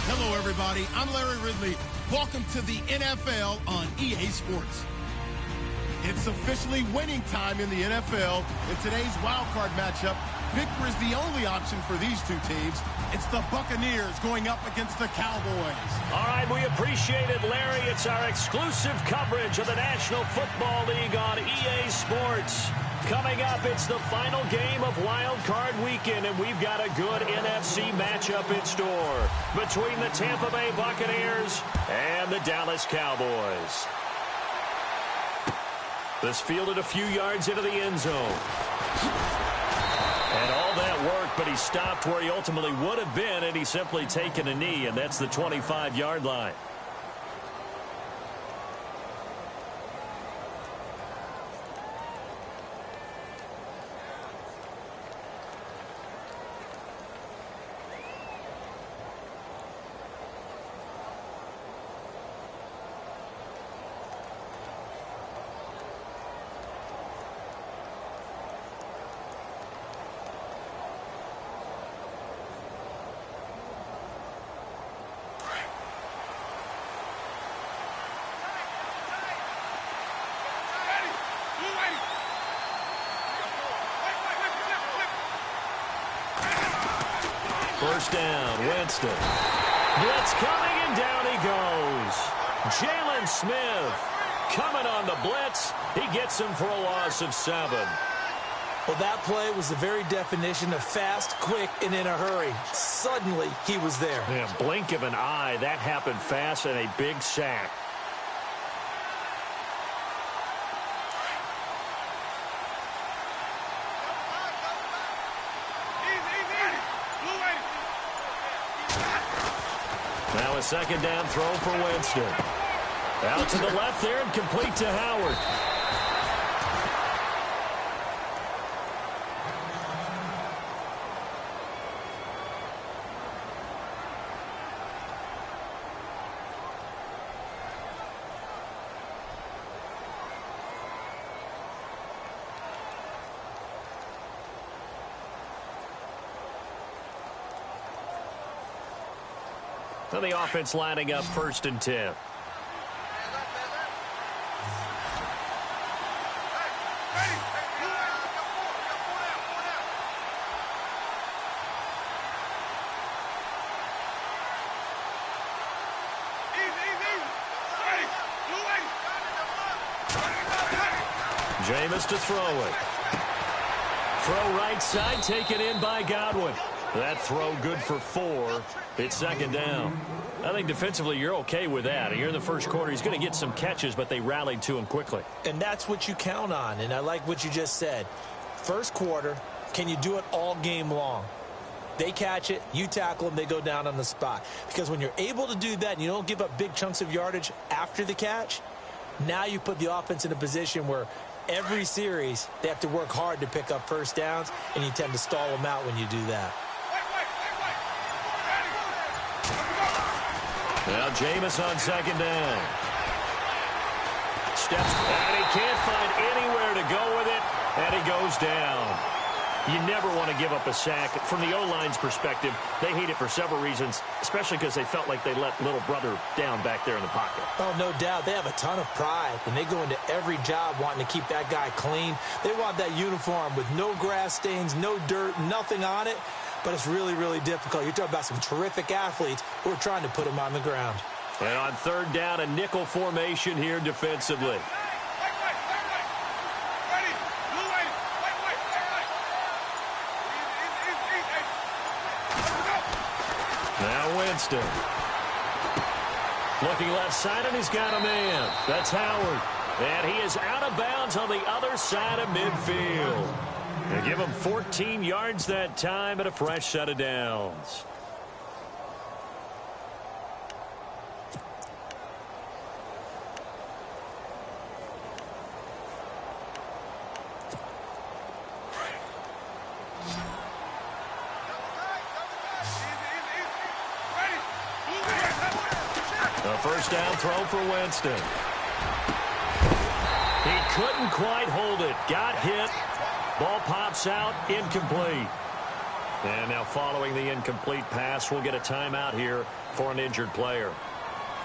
Hello, everybody. I'm Larry Ridley. Welcome to the NFL on EA Sports. It's officially winning time in the NFL. In today's wild card matchup, victory is the only option for these two teams. It's the Buccaneers going up against the Cowboys. All right, we appreciate it, Larry. It's our exclusive coverage of the National Football League on EA Sports. Coming up, it's the final game of Wild Card Weekend, and we've got a good NFC matchup in store between the Tampa Bay Buccaneers and the Dallas Cowboys. This fielded a few yards into the end zone. And all that worked, but he stopped where he ultimately would have been, and he's simply taken a knee, and that's the 25-yard line. First down, Winston. Blitz coming, and down he goes. Jalen Smith coming on the blitz. He gets him for a loss of 7. Well, that play was the very definition of fast, quick, and in a hurry. Suddenly, he was there. Yeah, blink of an eye. That happened fast, and a big sack. Now a second down throw for Winston. Out to the left there and complete to Howard. So the offense lining up 1st and 10. Jameis to throw it. Throw right side, taken in by Godwin. That throw good for 4. It's second down. I think defensively you're okay with that. Here in the first quarter, he's going to get some catches, but they rallied to him quickly. And that's what you count on, and I like what you just said. First quarter, can you do it all game long? They catch it, you tackle them, they go down on the spot. Because when you're able to do that and you don't give up big chunks of yardage after the catch, now you put the offense in a position where every series they have to work hard to pick up first downs, and you tend to stall them out when you do that. Now Jameis on second down. Steps, and he can't find anywhere to go with it, and he goes down. You never want to give up a sack. From the O-line's perspective, they hate it for several reasons, especially because they felt like they let little brother down back there in the pocket. Oh, no doubt. They have a ton of pride, and they go into every job wanting to keep that guy clean. They want that uniform with no grass stains, no dirt, nothing on it. But it's really, really difficult. You're talking about some terrific athletes who are trying to put him on the ground. And on third down, a nickel formation here defensively. Now Winston. Looking left side, and he's got a man. That's Howard. And he is out of bounds on the other side of midfield. They give him 14 yards that time and a fresh set of downs. A first down throw for Winston. He couldn't quite hold it. Got hit. Ball pops out, incomplete. And now following the incomplete pass, we'll get a timeout here for an injured player.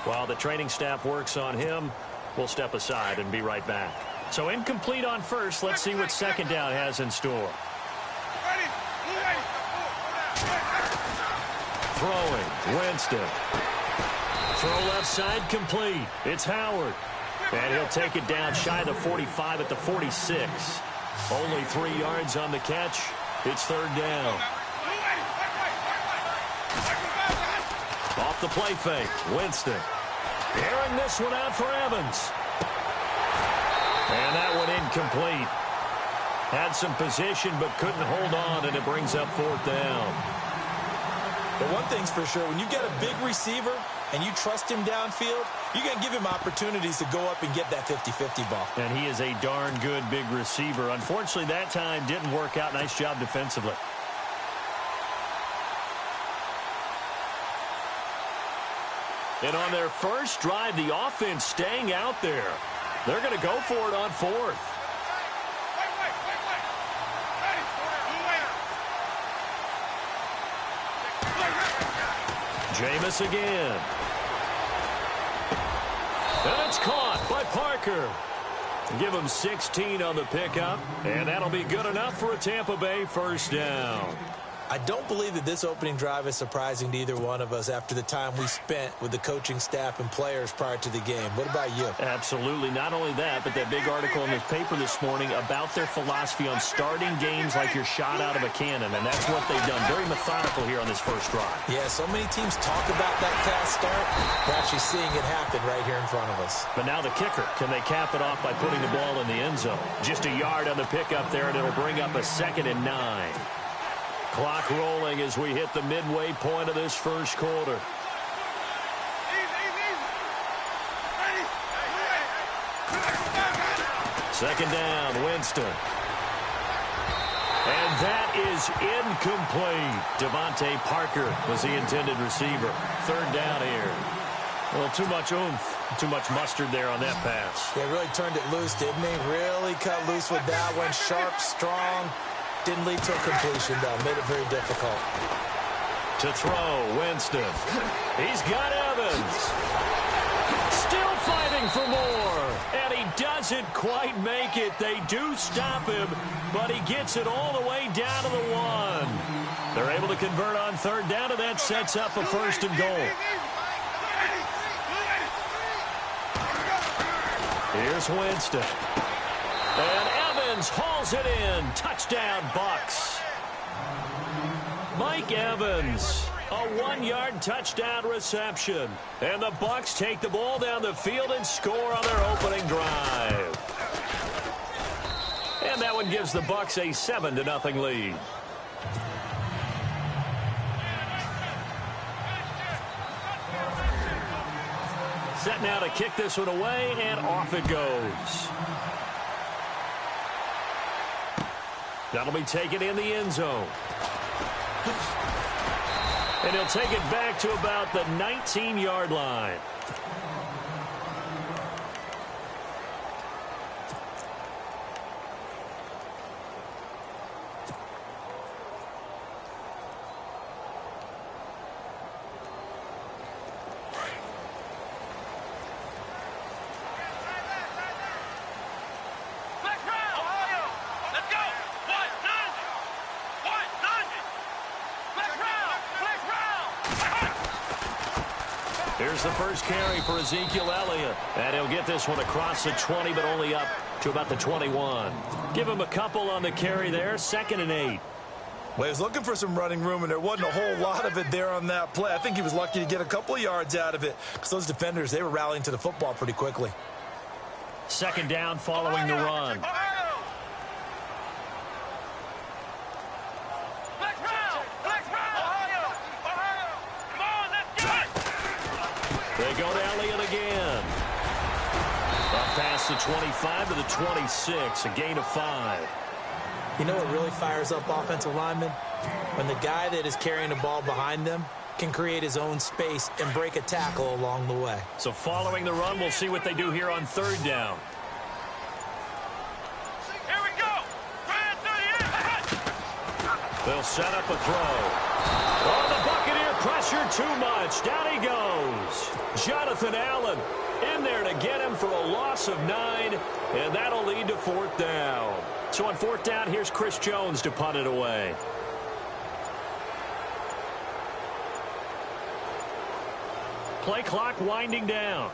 While the training staff works on him, we'll step aside and be right back. So incomplete on first. Let's see what second down has in store. Throwing, Winston. Throw left side, complete. It's Howard. And he'll take it down shy of the 45 at the 46. Only 3 yards on the catch. It's third down. Off the play fake, Winston. Airing this one out for Evans. And that one incomplete. Had some position but couldn't hold on, and it brings up fourth down. But one thing's for sure, when you get a big receiver and you trust him downfield, you're going to give him opportunities to go up and get that 50-50 ball. And he is a darn good big receiver. Unfortunately, that time didn't work out. Nice job defensively. And on their first drive, the offense staying out there. They're going to go for it on fourth. Jameis again. And it's caught by Parker. Give him 16 on the pickup, and that'll be good enough for a Tampa Bay first down. I don't believe that this opening drive is surprising to either one of us after the time we spent with the coaching staff and players prior to the game. What about you? Absolutely. Not only that, but that big article in the paper this morning about their philosophy on starting games like you're shot out of a cannon, and that's what they've done. Very methodical here on this first drive. Yeah, so many teams talk about that fast start. We're actually seeing it happen right here in front of us. But now the kicker. Can they cap it off by putting the ball in the end zone? Just a yard on the pickup there, and it'll bring up a 2nd and 9. Clock rolling as we hit the midway point of this first quarter. Second down, Winston. And that is incomplete. Devontae Parker was the intended receiver. Third down here. Well, too much oomph, too much mustard there on that pass. They really turned it loose, didn't they? Really cut loose with that one. Sharp, strong. Didn't lead to a completion, though. Made it very difficult. To throw, Winston. He's got Evans. Still fighting for more. And he doesn't quite make it. They do stop him, but he gets it all the way down to the 1. They're able to convert on third down, and that sets up a 1st and goal. Here's Winston. And Evans hauls it in. Touchdown, Bucs. Mike Evans, a 1-yard touchdown reception. And the Bucs take the ball down the field and score on their opening drive. And that one gives the Bucs a 7-0 lead. Set now to kick this one away, and off it goes. That'll be taken in the end zone. And he'll take it back to about the 19-yard line. Here's the first carry for Ezekiel Elliott. And he'll get this one across the 20, but only up to about the 21. Give him a couple on the carry there. 2nd and 8. Well, he was looking for some running room, and there wasn't a whole lot of it there on that play. I think he was lucky to get a couple of yards out of it because those defenders, they were rallying to the football pretty quickly. 2nd down following the run. They go to Elliott again. Up past the 25 to the 26, a gain of 5. You know what really fires up offensive linemen? When the guy that is carrying the ball behind them can create his own space and break a tackle along the way. So following the run, we'll see what they do here on third down. Here we go. Right to the They'll set up a throw. Oh, the Buccaneer pressure too much. Down he goes. Jonathan Allen in there to get him for a loss of 9, and that'll lead to 4th down. So on 4th down, here's Chris Jones to punt it away. Play clock winding down.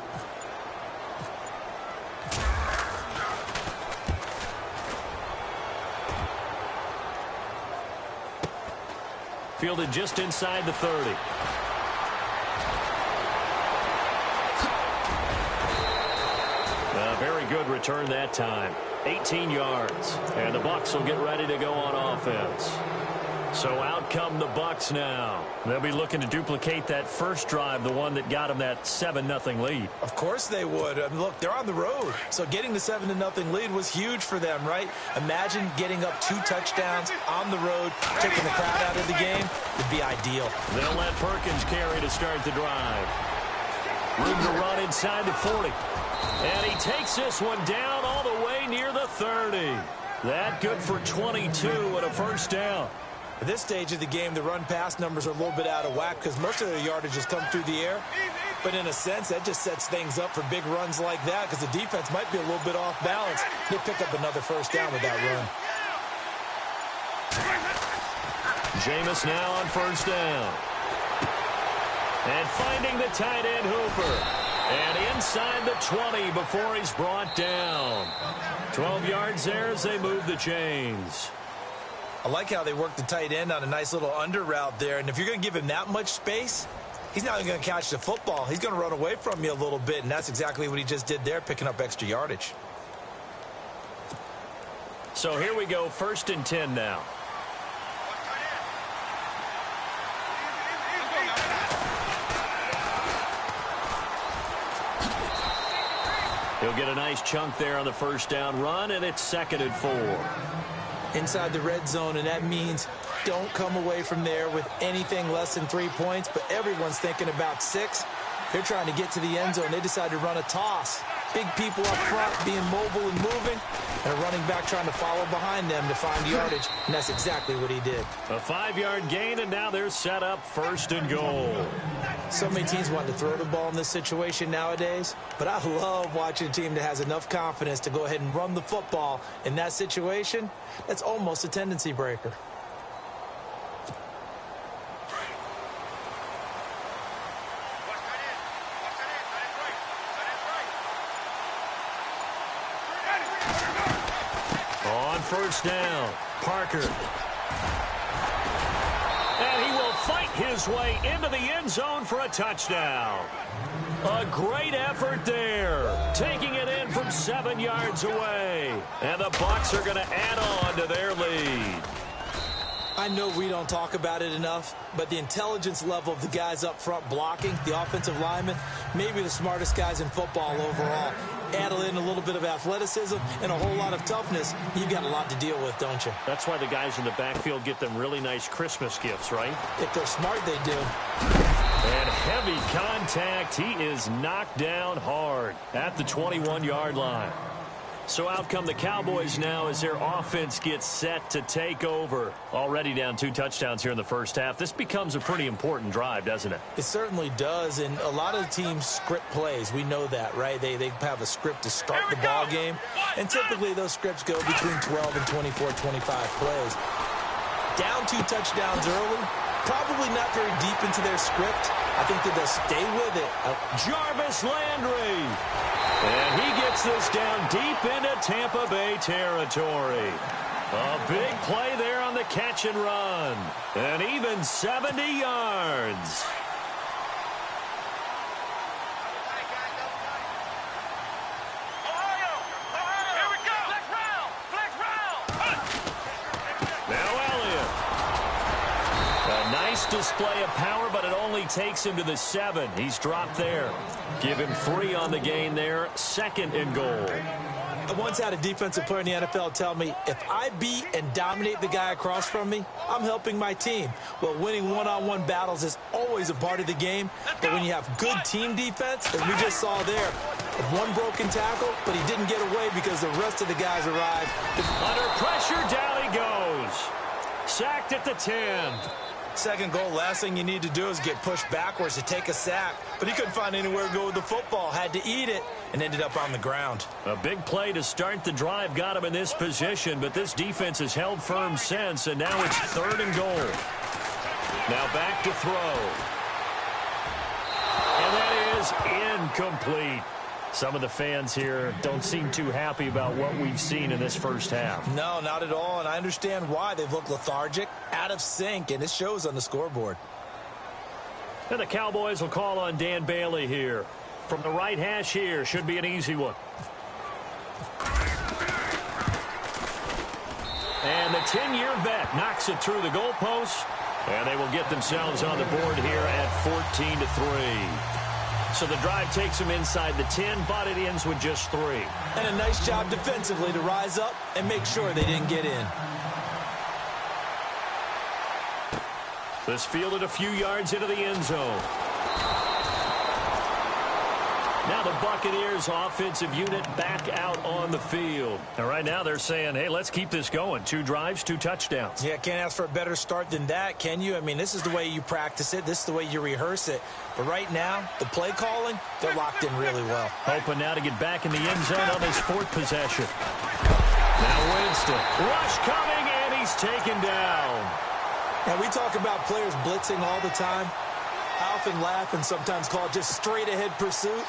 Fielded just inside the 30. A very good return that time. 18 yards. And the Bucs will get ready to go on offense. So out come the Bucs now. They'll be looking to duplicate that first drive, the one that got them that 7-0 lead. Of course they would. I mean, look, they're on the road. So getting the 7-0 lead was huge for them, right? Imagine getting up 2 touchdowns on the road, taking the crowd out of the game. Would be ideal. They'll let Perkins carry to start the drive. Room to run inside the 40. And he takes this one down all the way near the 30. That good for 22 and a first down. At this stage of the game, the run-pass numbers are a little bit out of whack because most of their yardage has come through the air. But in a sense, that just sets things up for big runs like that because the defense might be a little bit off balance. They pick up another first down with that run. Jameis now on first down. And finding the tight end Hooper. And inside the 20 before he's brought down. 12 yards there as they move the chains. I like how they work the tight end on a nice little under route there. And if you're going to give him that much space, he's not going to catch the football. He's going to run away from you a little bit, and that's exactly what he just did there, picking up extra yardage. So here we go, 1st and 10 now. He'll get a nice chunk there on the first down run, and it's 2nd and 4. Inside the red zone, and that means don't come away from there with anything less than 3 points, but everyone's thinking about 6. They're trying to get to the end zone. They decide to run a toss. Big people up front being mobile and moving, and a running back trying to follow behind them to find yardage, and that's exactly what he did. A 5-yard gain, and now they're set up 1st and goal. So many teams want to throw the ball in this situation nowadays, but I love watching a team that has enough confidence to go ahead and run the football in that situation. That's almost a tendency breaker. On first down, Parker. And he will fight his way into the end zone for a touchdown. A great effort there, taking it in from 7 yards away. And the Bucs are going to add on to their lead. I know we don't talk about it enough, but the intelligence level of the guys up front blocking, the offensive linemen, maybe the smartest guys in football overall. Add in a little bit of athleticism and a whole lot of toughness, you've got a lot to deal with, don't you? That's why the guys in the backfield get them really nice Christmas gifts, right? If they're smart, they do. And heavy contact. He is knocked down hard at the 21-yard line. So out come the Cowboys now as their offense gets set to take over. Already down 2 touchdowns here in the first half. This becomes a pretty important drive, doesn't it? It certainly does, and a lot of the teams script plays. We know that, right? They have a script to start the ball game, and typically those scripts go between 12 and 24, 25 plays. Down 2 touchdowns early, probably not very deep into their script. I think that they'll stay with it. Jarvis Landry. And he gets this down deep into Tampa Bay territory. A big play there on the catch and run. And even 70 yards. Display of power, but it only takes him to the 7. He's dropped there. Give him 3 on the gain there. 2nd and goal. I once had a defensive player in the NFL tell me, if I beat and dominate the guy across from me, I'm helping my team. Well, winning one-on-one battles is always a part of the game, but when you have good team defense, as we just saw there, one broken tackle, but he didn't get away because the rest of the guys arrived. Under pressure, down he goes. sacked at the 10. Second goal, last thing you need to do is get pushed backwards to take a sack. But he couldn't find anywhere to go with the football. Had to eat it and ended up on the ground. A big play to start the drive got him in this position, but this defense has held firm since, and now it's 3rd and goal. Now back to throw. And that is incomplete. Some of the fans here don't seem too happy about what we've seen in this first half. No, not at all, and I understand why. They've looked lethargic, out of sync, and it shows on the scoreboard. And the Cowboys will call on Dan Bailey here. From the right hash here, should be an easy one. And the 10-year vet knocks it through the goalpost, and they will get themselves on the board here at 14-3. So the drive takes them inside the 10, but it ends with just 3. And a nice job defensively to rise up and make sure they didn't get in. This fielded a few yards into the end zone. Now the Buccaneers offensive unit back out on the field. And right now they're saying, hey, let's keep this going. 2 drives, 2 touchdowns. Yeah, can't ask for a better start than that, can you? I mean, this is the way you practice it. This is the way you rehearse it. But right now, the play calling, they're locked in really well. Hoping now to get back in the end zone on his 4th possession. Now Winston. Rush coming, and he's taken down. Now, we talk about players blitzing all the time. I often laugh and sometimes call it just straight-ahead pursuit.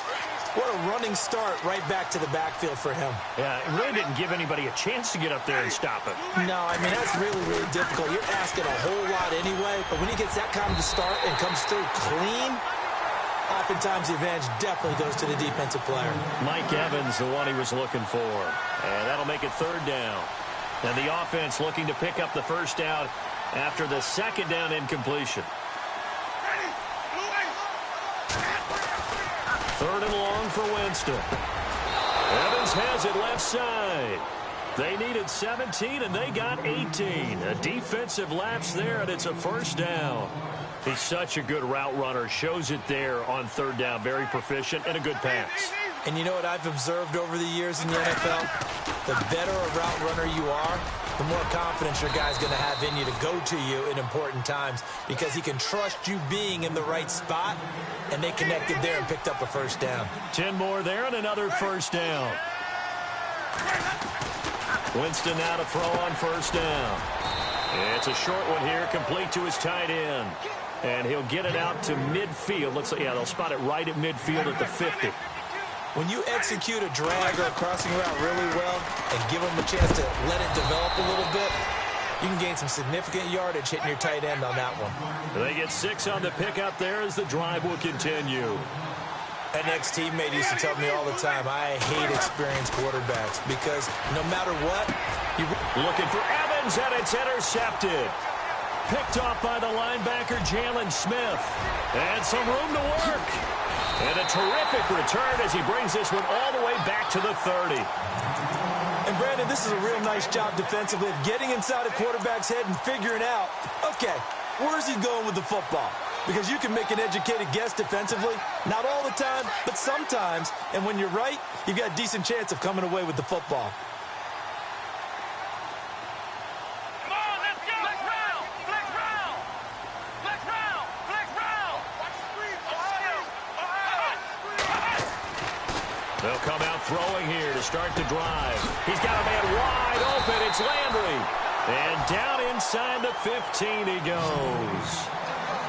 What a running start right back to the backfield for him. Yeah, it really didn't give anybody a chance to get up there and stop him. No, I mean, that's really, really difficult. You're asking a whole lot anyway, but when he gets that kind of start and comes through clean, oftentimes the advantage definitely goes to the defensive player. Mike Evans, the one he was looking for. And that'll make it 3rd down. And the offense looking to pick up the first down after the 2nd down incompletion. 3rd and long for Winston. Evans has it left side. They needed 17, and they got 18. A defensive lapse there, and it's a first down. He's such a good route runner. Shows it there on 3rd down. Very proficient and a good pass. And you know what I've observed over the years in the NFL? The better a route runner you are, the more confidence your guy's going to have in you to go to you in important times because he can trust you being in the right spot, and they connected there and picked up a first down. 10 more there and another first down. Winston now to throw on first down. It's a short one here, complete to his tight end. And he'll get it out to midfield. Looks like, yeah, they'll spot it right at midfield at the 50. When you execute a drag or a crossing route really well and give them a chance to let it develop a little bit, you can gain some significant yardage hitting your tight end on that one. They get 6 on the pickup there as the drive will continue. An ex-teammate used to tell me all the time, I hate experienced quarterbacks because no matter what, looking for Evans, and it's intercepted. Picked off by the linebacker, Jalen Smith. And some room to work. And a terrific return as he brings this one all the way back to the 30. And, Brandon, this is a real nice job defensively of getting inside a quarterback's head and figuring out, okay, where's he going with the football? Because you can make an educated guess defensively. Not all the time, but sometimes. And when you're right, you've got a decent chance of coming away with the football. They'll come out throwing here to start the drive. He's got a man wide open. It's Landry. And down inside the 15 he goes.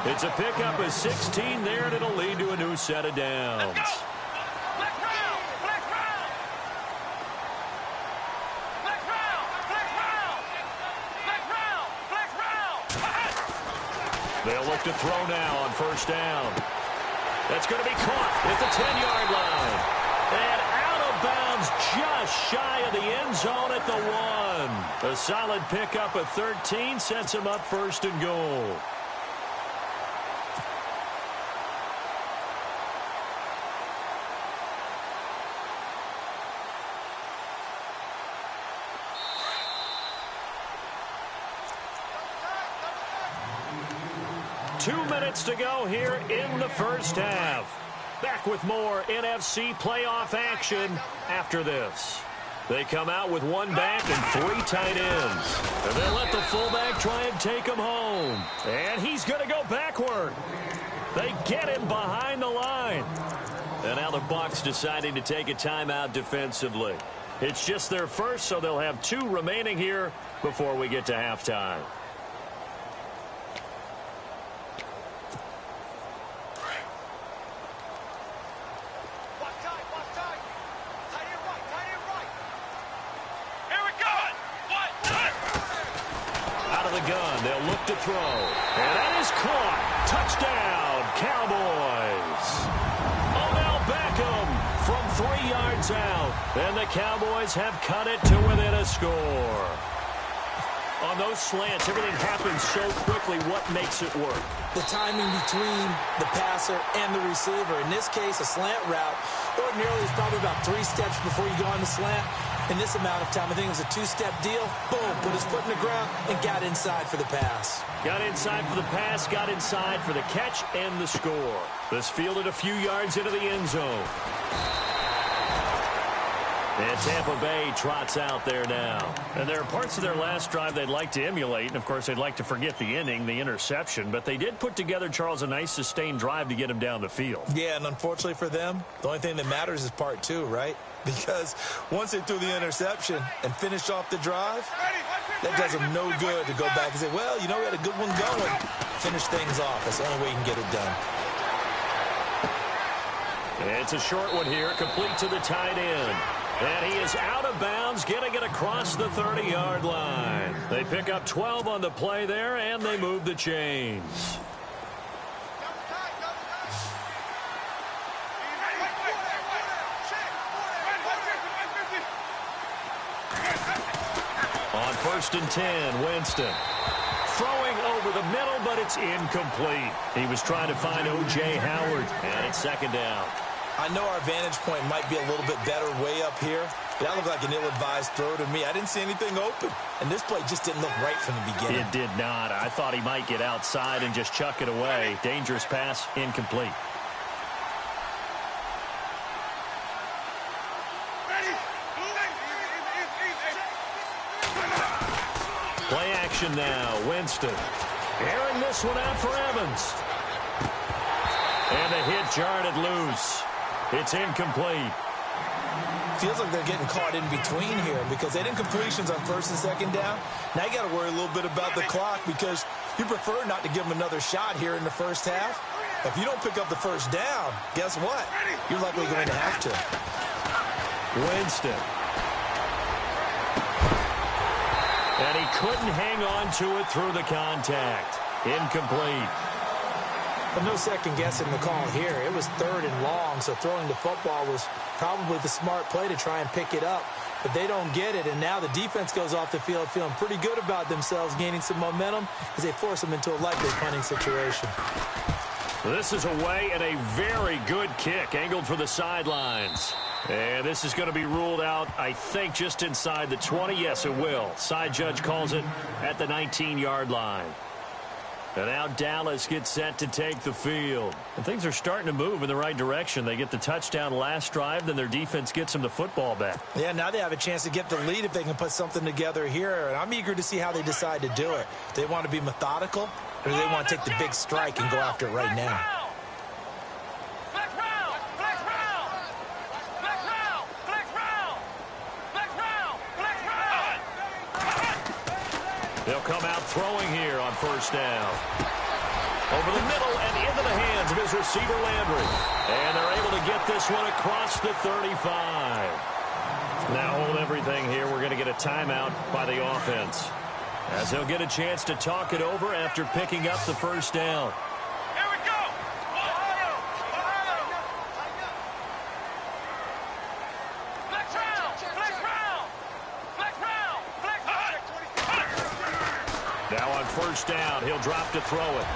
It's a pickup of 16 there, and it'll lead to a new set of downs. They'll look to throw now on first down. That's going to be caught at the 10-yard line. And out of bounds just shy of the end zone at the 1. A solid pickup of 13 sets him up 1st and goal. Two minutes to go here in the first half. Back with more NFC playoff action after this. They come out with one back and 3 tight ends. And they let the fullback try and take him home. And he's going to go backward. They get him behind the line. And now the Bucs deciding to take a timeout defensively. It's just their first, so they'll have 2 remaining here before we get to halftime. Gun. They'll look to throw. And that is caught. Touchdown, Cowboys. Odell Beckham from 3 yards out. And the Cowboys have cut it to within a score. On those slants, everything happens so quickly. What makes it work? The timing between the passer and the receiver. In this case, a slant route ordinarily is probably about 3 steps before you go on the slant. In this amount of time, I think it was a 2-step deal. Boom, put his foot in the ground and got inside for the pass. Got inside for the pass, got inside for the catch and the score. This fielded a few yards into the end zone. And Tampa Bay trots out there now. And there are parts of their last drive they'd like to emulate. And, of course, they'd like to forget the inning, the interception. But they did put together, Charles, a nice sustained drive to get him down the field. Yeah, and unfortunately for them, the only thing that matters is part 2, right? Because once they threw the interception and finished off the drive, that does them no good to go back and say, well, you know, we had a good one going. Finish things off. That's the only way you can get it done. It's a short one here, complete to the tight end. And he is out of bounds, getting it across the 30-yard line. They pick up 12 on the play there, and they move the chains. On 1st and 10, Winston. Throwing over the middle, but it's incomplete. He was trying to find O.J. Howard, and it's 2nd down. I know our vantage point might be a little bit better way up here, but that looked like an ill-advised throw to me. I didn't see anything open, and this play just didn't look right from the beginning. It did not. I thought he might get outside and just chuck it away. Dangerous pass, incomplete. Play action now, Winston. Airing this one out for Evans. And the hit jarred it loose. It's incomplete. Feels like they're getting caught in between here because they didn't completions on 1st and 2nd down. Now you got to worry a little bit about the clock because you prefer not to give them another shot here in the first half. If you don't pick up the 1st down, guess what? You're likely going to have to. Winston. And he couldn't hang on to it through the contact. Incomplete. Well, no second guessing the call here. It was 3rd and long, so throwing the football was probably the smart play to try and pick it up. But they don't get it, and now the defense goes off the field feeling pretty good about themselves, gaining some momentum as they force them into a likely punting situation. This is away and a very good kick, angled for the sidelines. And this is going to be ruled out, I think, just inside the 20. Yes, it will. Side judge calls it at the 19-yard line. And now Dallas gets set to take the field. And things are starting to move in the right direction. They get the touchdown last drive, then their defense gets them the football back. Yeah, now they have a chance to get the lead if they can put something together here. And I'm eager to see how they decide to do it. Do they want to be methodical, or do they want to take the big strike and go after it right now? They'll come out throwing here on 1st down. Over the middle and into the hands of his receiver, Landry. And they're able to get this one across the 35. Now hold everything here. We're going to get a timeout by the offense, as they'll get a chance to talk it over after picking up the 1st down. Now on 1st down, he'll drop to throw it.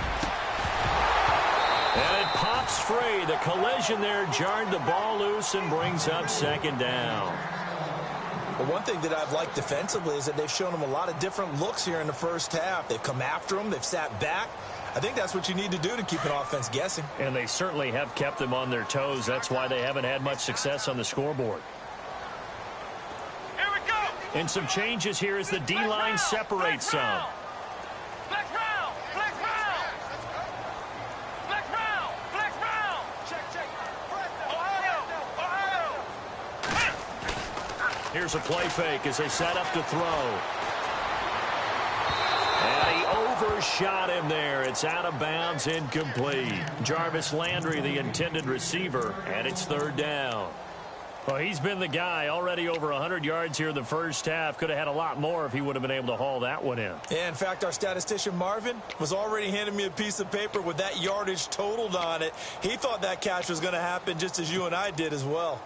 And it pops free. The collision there jarred the ball loose and brings up 2nd down. Well, one thing that I've liked defensively is that they've shown them a lot of different looks here in the first half. They've come after them. They've sat back. I think that's what you need to do to keep an offense guessing. And they certainly have kept them on their toes. That's why they haven't had much success on the scoreboard. And some changes here as the D-line separates some. Here's a play fake as they set up to throw. And he overshot him there. It's out of bounds, incomplete. Jarvis Landry, the intended receiver, and it's third down. Well, he's been the guy, already over 100 yards here in the first half. Could have had a lot more if he would have been able to haul that one in. Yeah, in fact, our statistician Marvin was already handing me a piece of paper with that yardage totaled on it. He thought that catch was going to happen just as you and I did as well.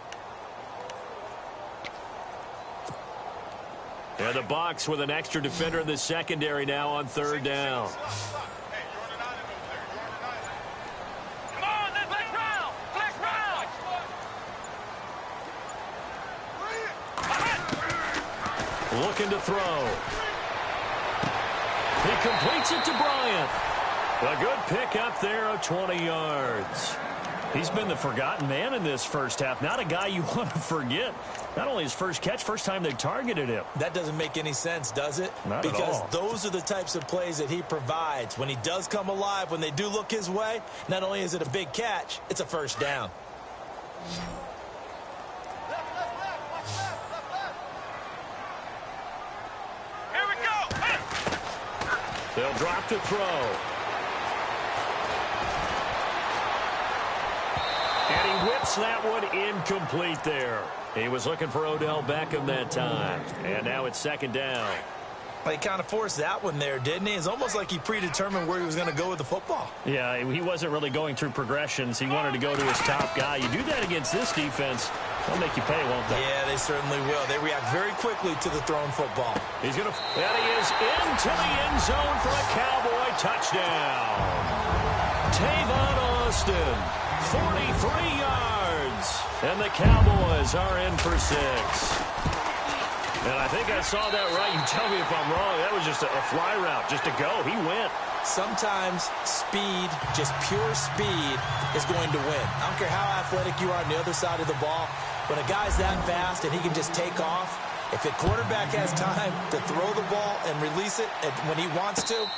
Yeah, the Bucs with an extra defender in the secondary now on third down. Looking to throw. He completes it to Bryant. A good pick up there of 20 yards. He's been the forgotten man in this first half. Not a guy you want to forget. Not only his first catch, first time they targeted him. That doesn't make any sense, does it? Not at all. Because those are the types of plays that he provides. When he does come alive, when they do look his way, not only is it a big catch, it's a first down. Here we go. They'll drop to throw. And he whips that one incomplete there. He was looking for Odell Beckham that time. And now it's second down. Well, he kind of forced that one there, didn't he? It's almost like he predetermined where he was going to go with the football. Yeah, he wasn't really going through progressions. He wanted to go to his top guy. You do that against this defense, they'll make you pay, won't they? Yeah, they certainly will. They react very quickly to the thrown football. He's going to, and he is into the end zone for a Cowboy touchdown. Tavon Austin, 43 yards, and the Cowboys are in for 6. And I think I saw that right. You tell me if I'm wrong. That was just a fly route, just to go. He went. Sometimes speed, just pure speed, is going to win. I don't care how athletic you are on the other side of the ball. When a guy's that fast and he can just take off, if the quarterback has time to throw the ball and release it when he wants to,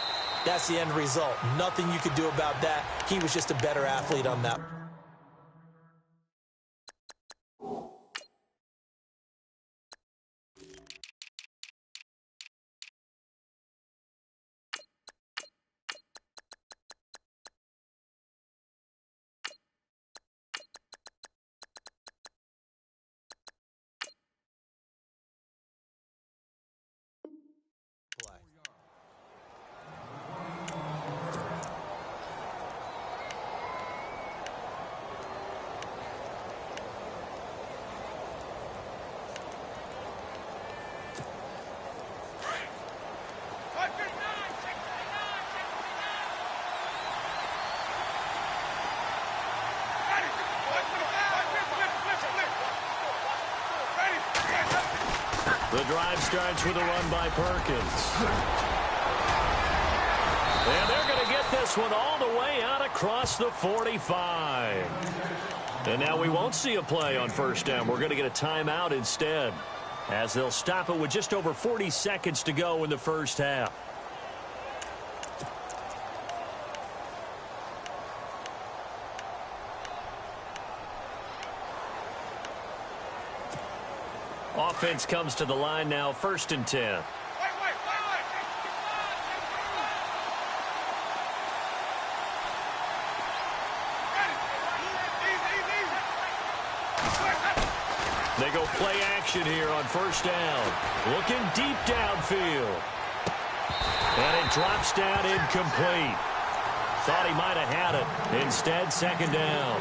that's the end result. Nothing you could do about that. He was just a better athlete on that. The drive starts with a run by Perkins. And they're going to get this one all the way out across the 45. And now we won't see a play on first down. We're going to get a timeout instead, as they'll stop it with just over 40 seconds to go in the first half. Offense comes to the line now, 1st and 10. They go play action here on first down. Looking deep downfield. And it drops down incomplete. Thought he might have had it. Instead, second down.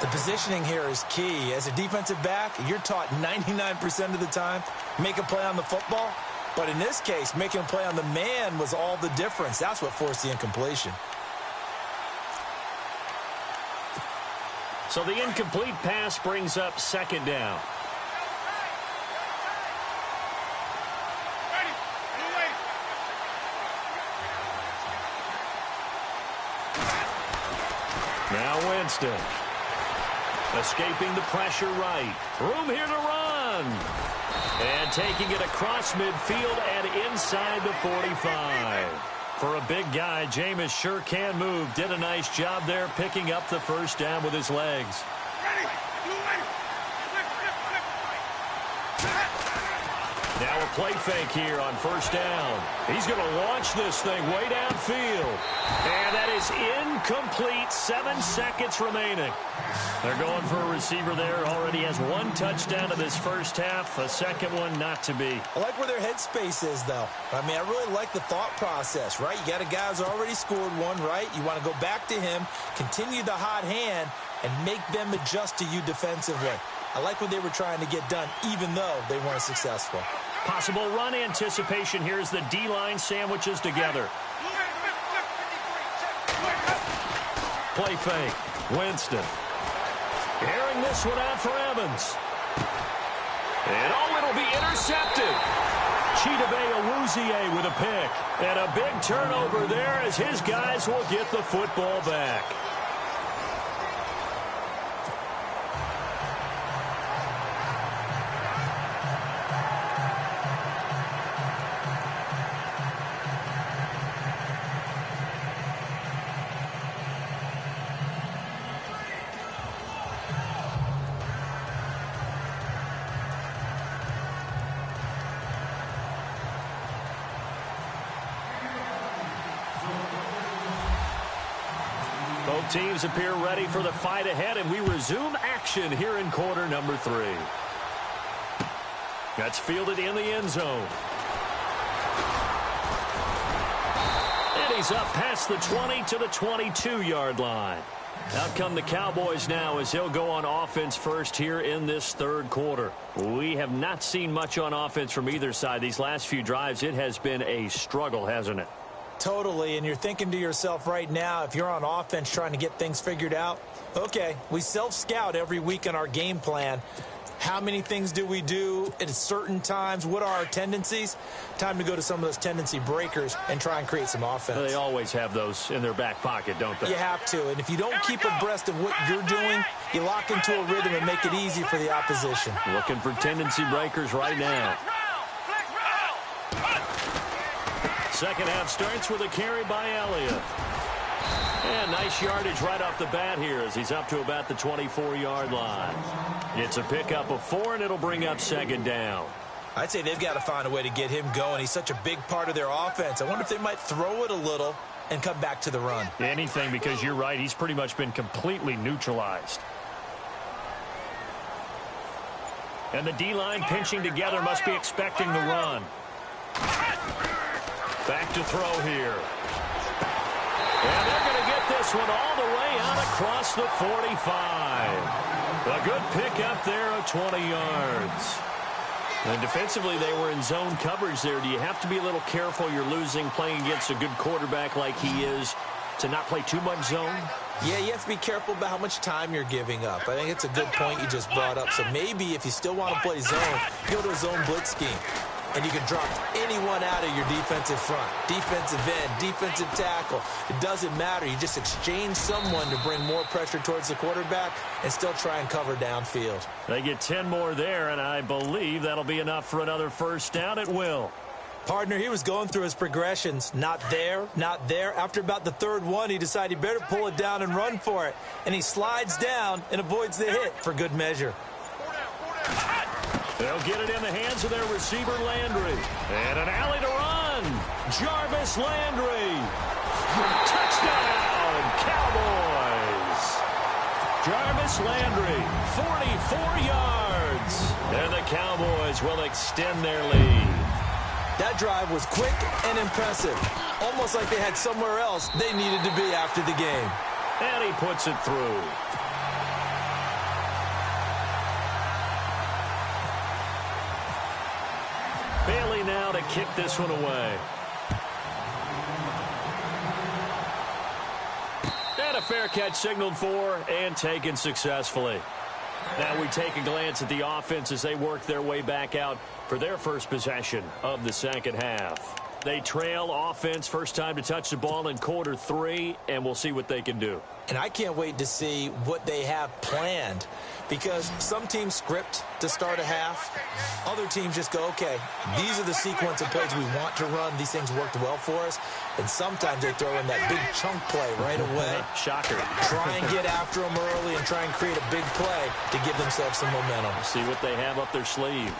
The positioning here is key. As a defensive back, you're taught 99% of the time, make a play on the football. But in this case, making a play on the man was all the difference. That's what forced the incompletion. So the incomplete pass brings up second down. Now Winston. Escaping the pressure right. Room here to run. And taking it across midfield and inside the 45. For a big guy, Jameis sure can move. Did a nice job there picking up the first down with his legs. Now a play fake here on first down. He's going to launch this thing way downfield. And that is incomplete. 7 seconds remaining. They're going for a receiver there. Already has 1 touchdown in this first half. A second one not to be. I like where their headspace is, though. I mean, I really like the thought process, right? You got a guy who's already scored one, right? You want to go back to him, continue the hot hand, and make them adjust to you defensively. I like what they were trying to get done, even though they weren't successful. Possible run anticipation. Here's the D-line sandwiches together. Play fake. Winston. Airing this one out for Evans. And it'll be intercepted. Chidobe Awuzie with a pick. And a big turnover there as his guys will get the football back. Both teams appear ready for the fight ahead, and we resume action here in quarter number 3. That's fielded in the end zone. And he's up past the 20 to the 22-yard line. Out come the Cowboys now as he'll go on offense first here in this third quarter. We have not seen much on offense from either side. These last few drives, it has been a struggle, hasn't it? Totally, and you're thinking to yourself right now, if you're on offense trying to get things figured out, okay, we self-scout every week in our game plan. How many things do we do at certain times? What are our tendencies? Time to go to some of those tendency breakers and try and create some offense. They always have those in their back pocket, don't they? You have to, and if you don't keep abreast of what you're doing, you lock into a rhythm and make it easy for the opposition. Looking for tendency breakers right now. Second half starts with a carry by Elliott. And nice yardage right off the bat here as he's up to about the 24-yard line. It's a pickup of 4, and it'll bring up second down. I'd say they've got to find a way to get him going. He's such a big part of their offense. I wonder if they might throw it a little and come back to the run. Anything, because you're right. He's pretty much been completely neutralized. And the D-line pinching together must be expecting the run. Back to throw here. And they're going to get this one all the way out across the 45. A good pickup there of 20 yards. And defensively, they were in zone coverage there. Do you have to be a little careful? You're losing playing against a good quarterback like he is to not play too much zone? Yeah, you have to be careful about how much time you're giving up. I think it's a good point you just brought up. So maybe if you still want to play zone, go to a zone blitz scheme. And you can drop anyone out of your defensive front. Defensive end, defensive tackle. It doesn't matter. You just exchange someone to bring more pressure towards the quarterback and still try and cover downfield. They get 10 more there, and I believe that'll be enough for another first down. It will. Partner, he was going through his progressions. Not there, not there. After about the third one, he decided he better pull it down and run for it. And he slides down and avoids the hit for good measure. They'll get it in the hands of their receiver, Landry. And an alley to run. Jarvis Landry. Touchdown, Cowboys. Jarvis Landry, 44 yards. And the Cowboys will extend their lead. That drive was quick and impressive. Almost like they had somewhere else they needed to be after the game. And he puts it through. Bailey now to kick this one away. And a fair catch signaled for and taken successfully. Now we take a glance at the offense as they work their way back out for their first possession of the second half. They trail offense first time to touch the ball in quarter 3, and we'll see what they can do. And I can't wait to see what they have planned, because some teams script to start a half. Other teams just go, okay, these are the sequence of plays we want to run. These things worked well for us. And sometimes they throw in that big chunk play right away. Shocker. Try and get after them early and try and create a big play to give themselves some momentum. See what they have up their sleeve.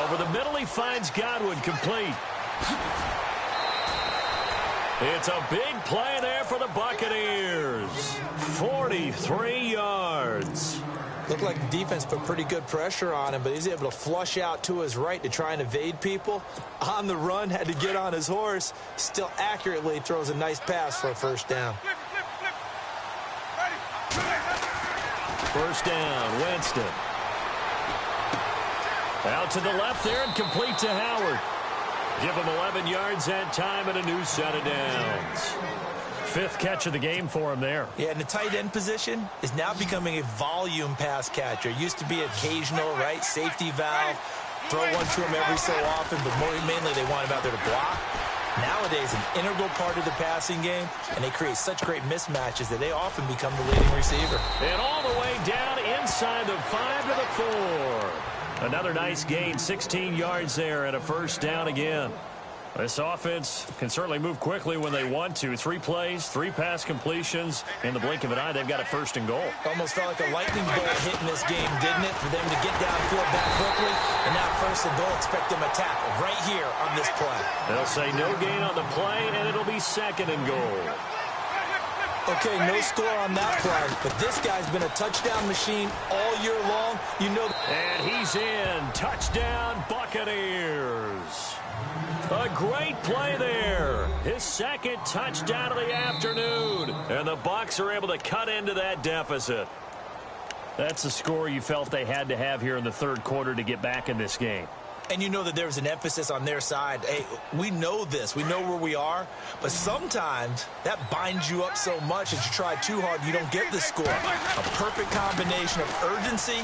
Over the middle, he finds Godwin, complete. It's a big play there for the Buccaneers. 43 yards. Looked like the defense put pretty good pressure on him, but he's able to flush out to his right to try and evade people. On the run, had to get on his horse. Still accurately throws a nice pass for a first down. First down, Winston. Out to the left there and complete to Howard. Give him 11 yards that time and a new set of downs. 5th catch of the game for him there. Yeah, and the tight end position is now becoming a volume pass catcher. Used to be occasional, right? Safety valve. Throw one to him every so often, but mainly they want him out there to block. Nowadays, an integral part of the passing game, and they create such great mismatches that they often become the leading receiver. And all the way down inside the 5 to the 4. Another nice gain, 16 yards there and a first down again. This offense can certainly move quickly when they want to. 3 plays, 3 pass completions. In the blink of an eye, they've got a first and goal. Almost felt like a lightning bolt hit in this game, didn't it? For them to get downfield that quickly. And now first and goal, expect them to tackle right here on this play. They'll say no gain on the play, and it'll be 2nd and goal. Okay, no score on that play, but this guy's been a touchdown machine all year long. You know. And he's in. Touchdown, Buccaneers. A great play there. His 2nd touchdown of the afternoon. And the Bucs are able to cut into that deficit. That's a score you felt they had to have here in the 3rd quarter to get back in this game. And you know that there's an emphasis on their side. Hey, we know this. We know where we are. But sometimes that binds you up so much that you try too hard and you don't get the score. A perfect combination of urgency,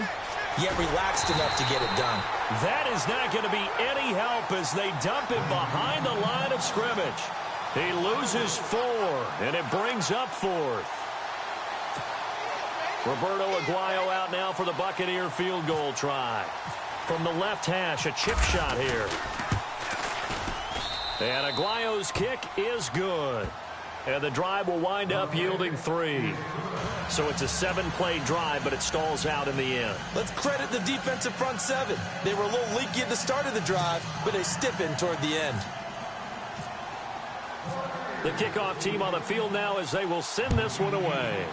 yet relaxed enough to get it done. That is not going to be any help as they dump him behind the line of scrimmage. He loses 4, and it brings up 4th. Roberto Aguayo out now for the Buccaneer field goal try. From the left hash, a chip shot here. And Aguayo's kick is good. And the drive will wind up yielding 3. So it's a 7-play drive, but it stalls out in the end. Let's credit the defensive front 7. They were a little leaky at the start of the drive, but they stiffened toward the end. The kickoff team on the field now as they will send this one away.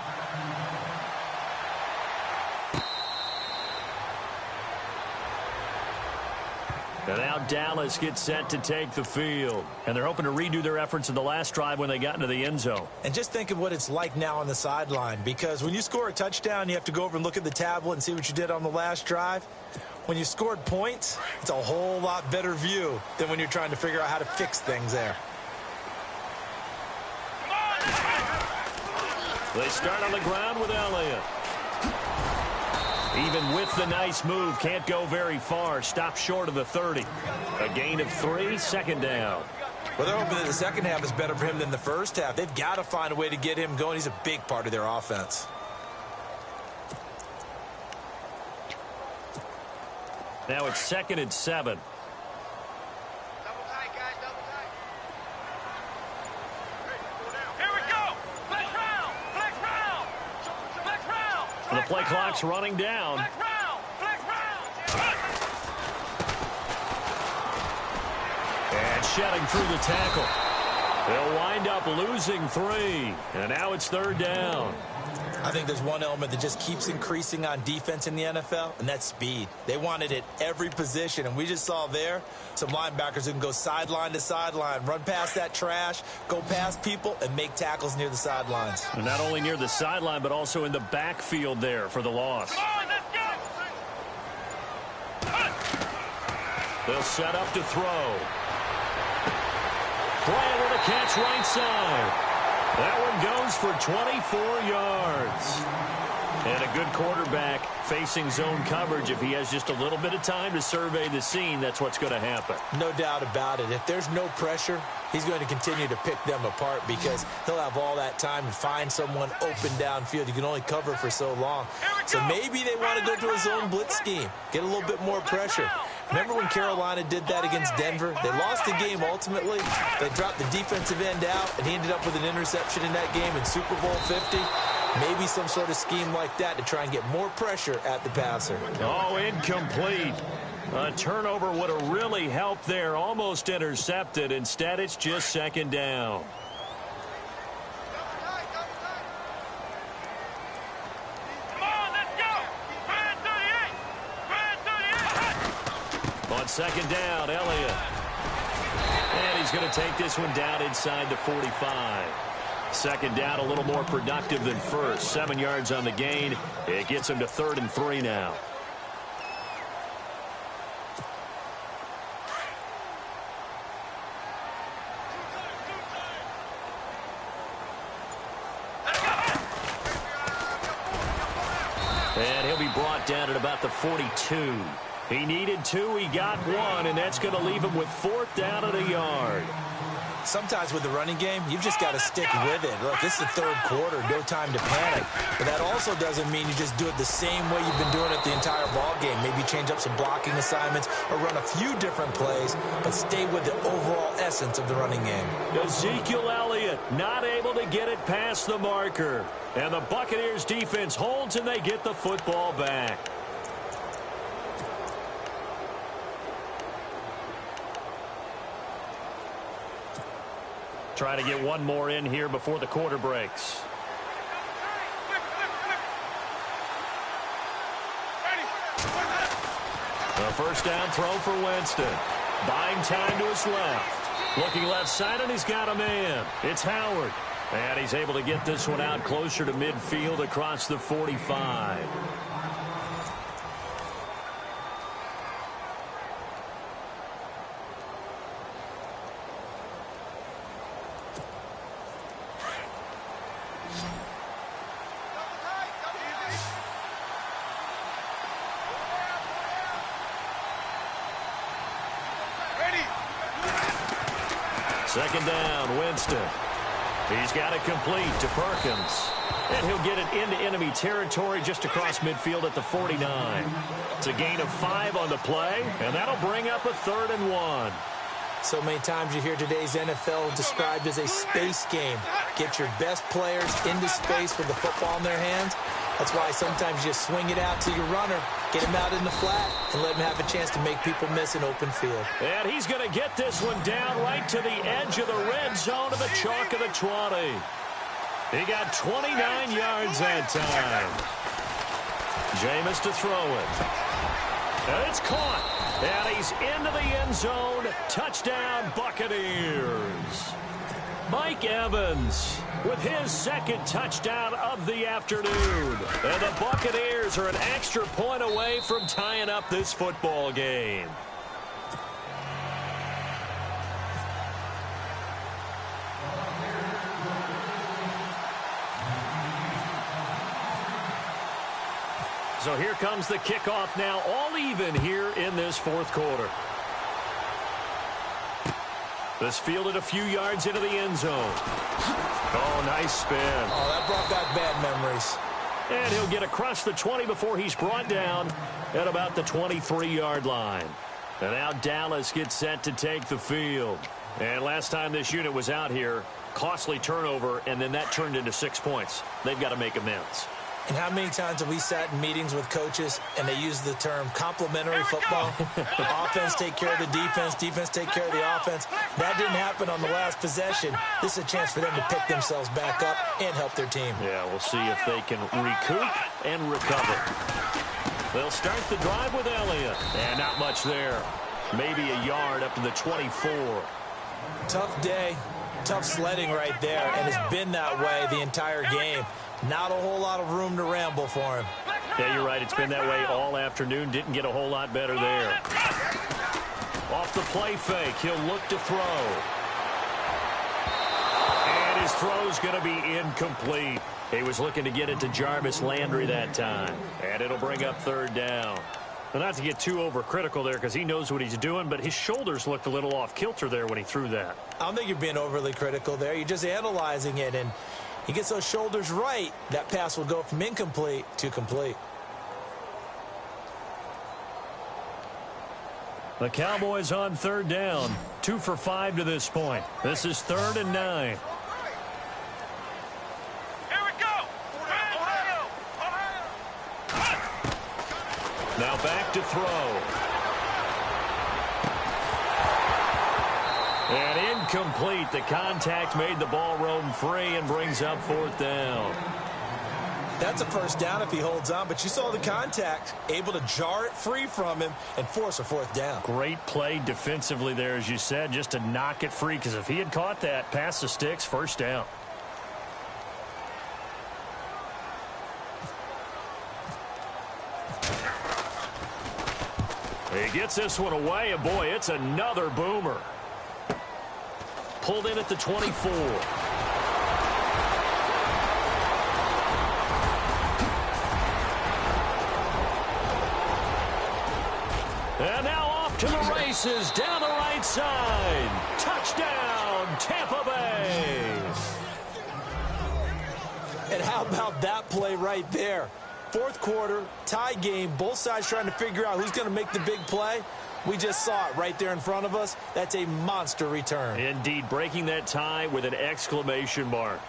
And now Dallas gets set to take the field. And they're hoping to redo their efforts in the last drive when they got into the end zone. And just think of what it's like now on the sideline. Because when you score a touchdown, you have to go over and look at the tablet and see what you did on the last drive. When you scored points, it's a whole lot better view than when you're trying to figure out how to fix things there. They start on the ground with Elliott. Even with the nice move, can't go very far. Stop short of the 30. A gain of 3, 2nd down. Well, they're hoping that the second half is better for him than the first half. They've got to find a way to get him going. He's a big part of their offense. Now it's 2nd and 7. The play clock's running down. And shedding through the tackle. They'll wind up losing 3. And now it's 3rd down. I think there's one element that just keeps increasing on defense in the NFL, and that's speed. They want it at every position, and we just saw there some linebackers who can go sideline to sideline, run past that trash, go past people, and make tackles near the sidelines. And not only near the sideline, but also in the backfield there for the loss. They'll set up to throw. Playing with a catch right side. That one goes for 24 yards. And a good quarterback facing zone coverage, if he has just a little bit of time to survey the scene, that's what's going to happen. No doubt about it. If there's no pressure, he's going to continue to pick them apart because he'll have all that time to find someone open downfield. You can only cover for so long. So maybe they want to go to a zone blitz scheme, get a little bit more pressure. Remember when Carolina did that against Denver? They lost the game ultimately. They dropped the defensive end out, and he ended up with an interception in that game in Super Bowl 50. Maybe some sort of scheme like that to try and get more pressure at the passer. Oh, incomplete. A turnover would have really helped there. Almost intercepted. Instead, it's just second down. On second down, Elliott. And he's going to take this one down inside the 45. Second down, a little more productive than first. 7 yards on the gain. It gets him to 3rd and 3 now. And he'll be brought down at about the 42. He needed 2, he got 1, and that's going to leave him with 4th down at a yard. Sometimes with the running game, you've just got to stick with it. Look, this is the 3rd quarter, no time to panic. But that also doesn't mean you just do it the same way you've been doing it the entire ball game. Maybe change up some blocking assignments or run a few different plays, but stay with the overall essence of the running game. Ezekiel Elliott not able to get it past the marker. And the Buccaneers defense holds and they get the football back. Trying to get one more in here before the quarter breaks. A first down throw for Winston. Buying time to his left. Looking left side, and he's got a man. It's Howard. And he's able to get this one out closer to midfield across the 45. Second down, Winston. He's got it complete to Perkins. And he'll get it into enemy territory just across midfield at the 49. It's a gain of 5 on the play, and that'll bring up a 3rd and 1. So many times you hear today's NFL described as a space game. Get your best players into space with the football in their hands. That's why sometimes you swing it out to your runner, get him out in the flat, and let him have a chance to make people miss an open field. And he's going to get this one down right to the edge of the red zone of the chalk of the 20. He got 29 yards that time. Jameis to throw it. And it's caught. And he's into the end zone. Touchdown, Buccaneers. Mike Evans with his 2nd touchdown of the afternoon. And the Buccaneers are an extra point away from tying up this football game. So here comes the kickoff now, all even here in this 4th quarter. This fielded a few yards into the end zone. Oh, nice spin. Oh, that brought back bad memories. And he'll get across the 20 before he's brought down at about the 23-yard line. And now Dallas gets set to take the field. And last time this unit was out here, costly turnover, and then that turned into 6 points. They've got to make amends. And how many times have we sat in meetings with coaches and they use the term complementary football? Offense take care of the defense, defense take care of the offense. That didn't happen on the last possession. This is a chance for them to pick themselves back up and help their team. Yeah, we'll see if they can recoup and recover. They'll start the drive with Elliott. And not much there. Maybe a yard up to the 24. Tough day, tough sledding right there, and it's been that way the entire game. Not a whole lot of room to ramble for him. Yeah, you're right. It's been that way all afternoon. Didn't get a whole lot better there. Off the play fake, he'll look to throw. And his throw's going to be incomplete. He was looking to get it to Jarvis Landry that time. And it'll bring up third down. Well, not to get too overcritical there because he knows what he's doing, but his shoulders looked a little off kilter there when he threw that. I don't think you're being overly critical there. You're just analyzing it, and he gets those shoulders right. That pass will go from incomplete to complete. The Cowboys on third down. 2 for 5 to this point. This is 3rd and 9. Now back to throw. And incomplete. The contact made the ball roam free and brings up 4th down. That's a first down if he holds on, but you saw the contact, able to jar it free from him and force a 4th down. Great play defensively there, as you said, just to knock it free, because if he had caught that, past the sticks, 1st down. He gets this one away, and boy, it's another boomer. Pulled in at the 24. And now off to the races, down the right side. Touchdown, Tampa Bay. And how about that play right there? 4th quarter, tie game, both sides trying to figure out who's going to make the big play. We just saw it right there in front of us. That's a monster return. Indeed, breaking that tie with an exclamation mark.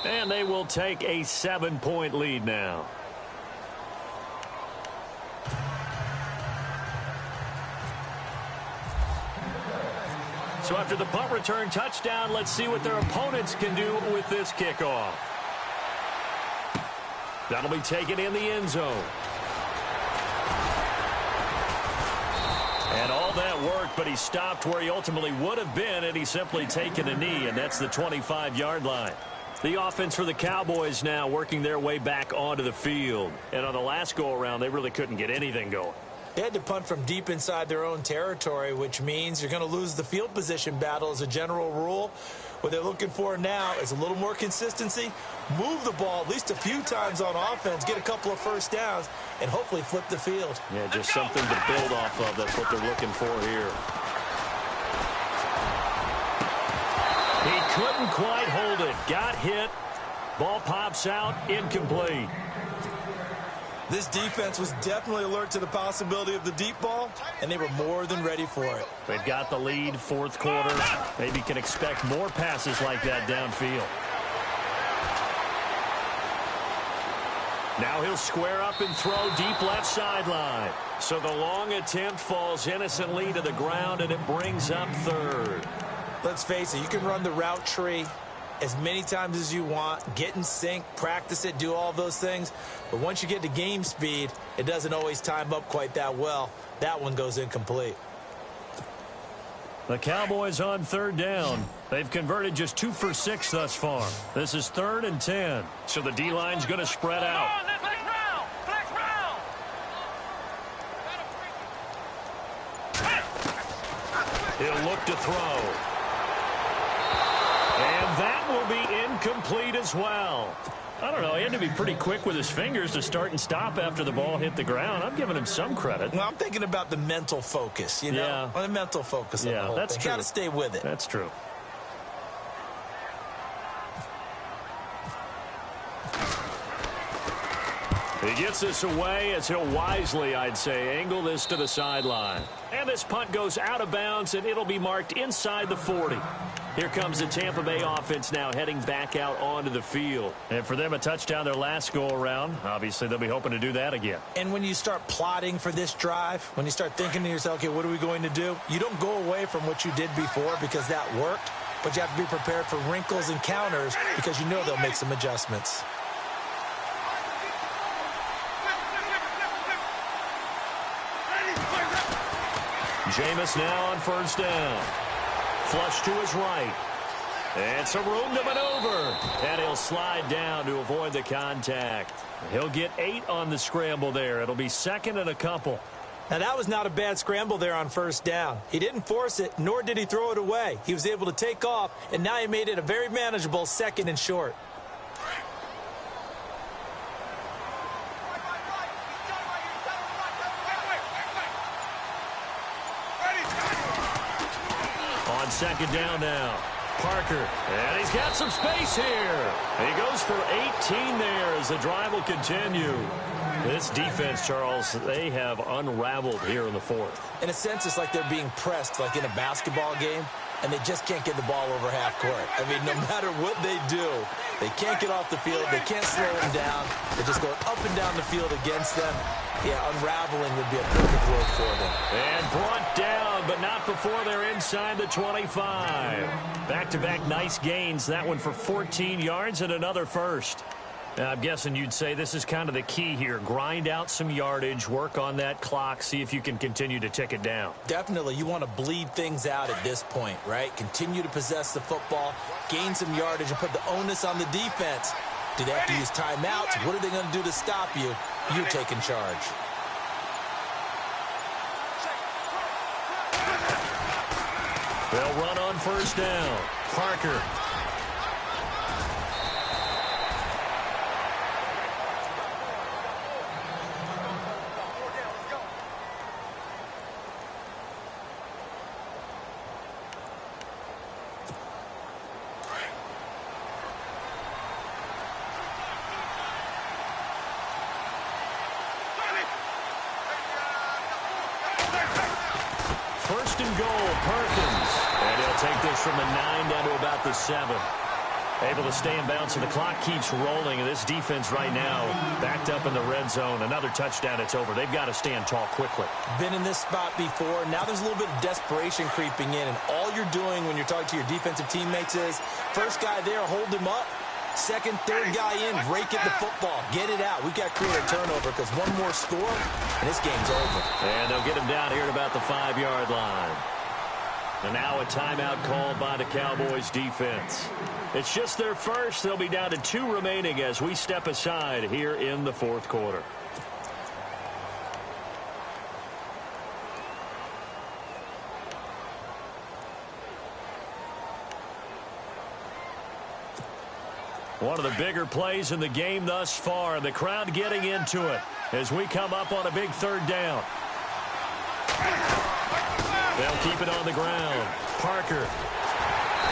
And they will take a 7-point lead now. So after the punt return touchdown, let's see what their opponents can do with this kickoff. That'll be taken in the end zone. And all that worked, but he stopped where he ultimately would have been had he simply taken a knee, and that's the 25-yard line. The offense for the Cowboys now working their way back onto the field. And on the last go-around, they really couldn't get anything going. They had to punt from deep inside their own territory, which means you're going to lose the field position battle as a general rule. What they're looking for now is a little more consistency, move the ball at least a few times on offense, get a couple of first downs, and hopefully flip the field. Yeah, just something to build off of. That's what they're looking for here. He couldn't quite hold it. Got hit. Ball pops out. Incomplete. This defense was definitely alert to the possibility of the deep ball, and they were more than ready for it. They've got the lead, 4th quarter. Maybe can expect more passes like that downfield. Now he'll square up and throw deep left sideline. So the long attempt falls innocently to the ground, and it brings up 3rd. Let's face it, you can run the route tree as many times as you want, get in sync, practice it, do all those things. But once you get to game speed, it doesn't always time up quite that well. That one goes incomplete. The Cowboys on 3rd down. They've converted just 2 for 6 thus far. This is 3rd and 10. So the D-line's going to spread out. He'll look to throw. And that will be incomplete as well. I don't know. He had to be pretty quick with his fingers to start and stop after the ball hit the ground. I'm giving him some credit. Well, I'm thinking about the mental focus, you know? Yeah. On the mental focus of the whole that's thing. true. Got to stay with it. That's true. He gets this away as he'll wisely, I'd say, angle this to the sideline. And this punt goes out of bounds, and it'll be marked inside the 40. Here comes the Tampa Bay offense now heading back out onto the field. And for them, a touchdown their last go-around. Obviously, they'll be hoping to do that again. And when you start plotting for this drive, when you start thinking to yourself, okay, what are we going to do? You don't go away from what you did before because that worked, but you have to be prepared for wrinkles and counters because you know they'll make some adjustments. Jameis now on 1st down. Flush to his right. And some room to maneuver. And he'll slide down to avoid the contact. He'll get 8 on the scramble there. It'll be 2nd and a couple. Now, that was not a bad scramble there on first down. He didn't force it, nor did he throw it away. He was able to take off, and now he made it a very manageable 2nd and short. On 2nd down now, Parker, and he's got some space here. He goes for 18 there as the drive will continue. This defense, Charles, they have unraveled here in the 4th. In a sense, it's like they're being pressed like in a basketball game, and they just can't get the ball over half court. I mean, no matter what they do, they can't get off the field. They can't slow them down. They're just going up and down the field against them. Yeah, unraveling would be a perfect word for them. And brought down, but not before they're inside the 25. Back-to-back nice gains. That one for 14 yards and another first. I'm guessing you'd say this is kind of the key here. Grind out some yardage, work on that clock, see if you can continue to tick it down. Definitely. You want to bleed things out at this point, right? Continue to possess the football, gain some yardage, and put the onus on the defense. Do they have to use timeouts? What are they going to do to stop you? You're taking charge. They'll run on first down. Parker. First and goal, Perkins. And he'll take this from the 9 down to about the 7. Able to stay in bounds, and the clock keeps rolling. And this defense right now backed up in the red zone. Another touchdown, it's over. They've got to stand tall quickly. Been in this spot before. Now there's a little bit of desperation creeping in. And all you're doing when you're talking to your defensive teammates is, first guy there, hold him up. Second, third guy in, rake at the football. Get it out. We've got to create a turnover because one more score, and this game's over. And they'll get him down here at about the 5-yard line. And now a timeout called by the Cowboys defense. It's just their first. They'll be down to 2 remaining as we step aside here in the 4th quarter. One of the bigger plays in the game thus far. The crowd getting into it as we come up on a big 3rd down. They'll keep it on the ground. Parker.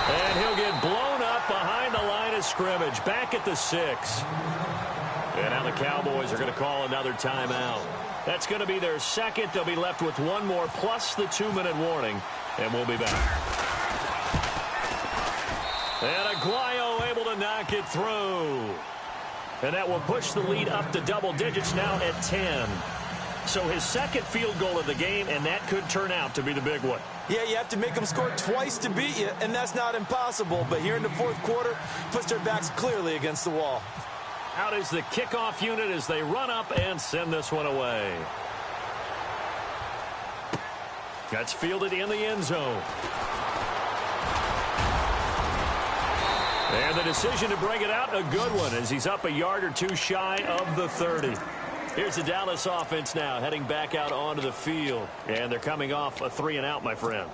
And he'll get blown up behind the line of scrimmage. Back at the 6. And now the Cowboys are going to call another timeout. That's going to be their second. They'll be left with one more plus the 2-minute warning. And we'll be back. And Aguayo able to knock it through. And that will push the lead up to double digits now at 10. So his second field goal of the game, and that could turn out to be the big one. Yeah, you have to make them score twice to beat you, and that's not impossible. But here in the 4th quarter, puts their backs clearly against the wall. Out is the kickoff unit as they run up and send this one away. That's fielded in the end zone. And the decision to bring it out, a good one, as he's up a yard or 2 shy of the 30. Here's the Dallas offense now, heading back out onto the field. And they're coming off a 3-and-out, my friend.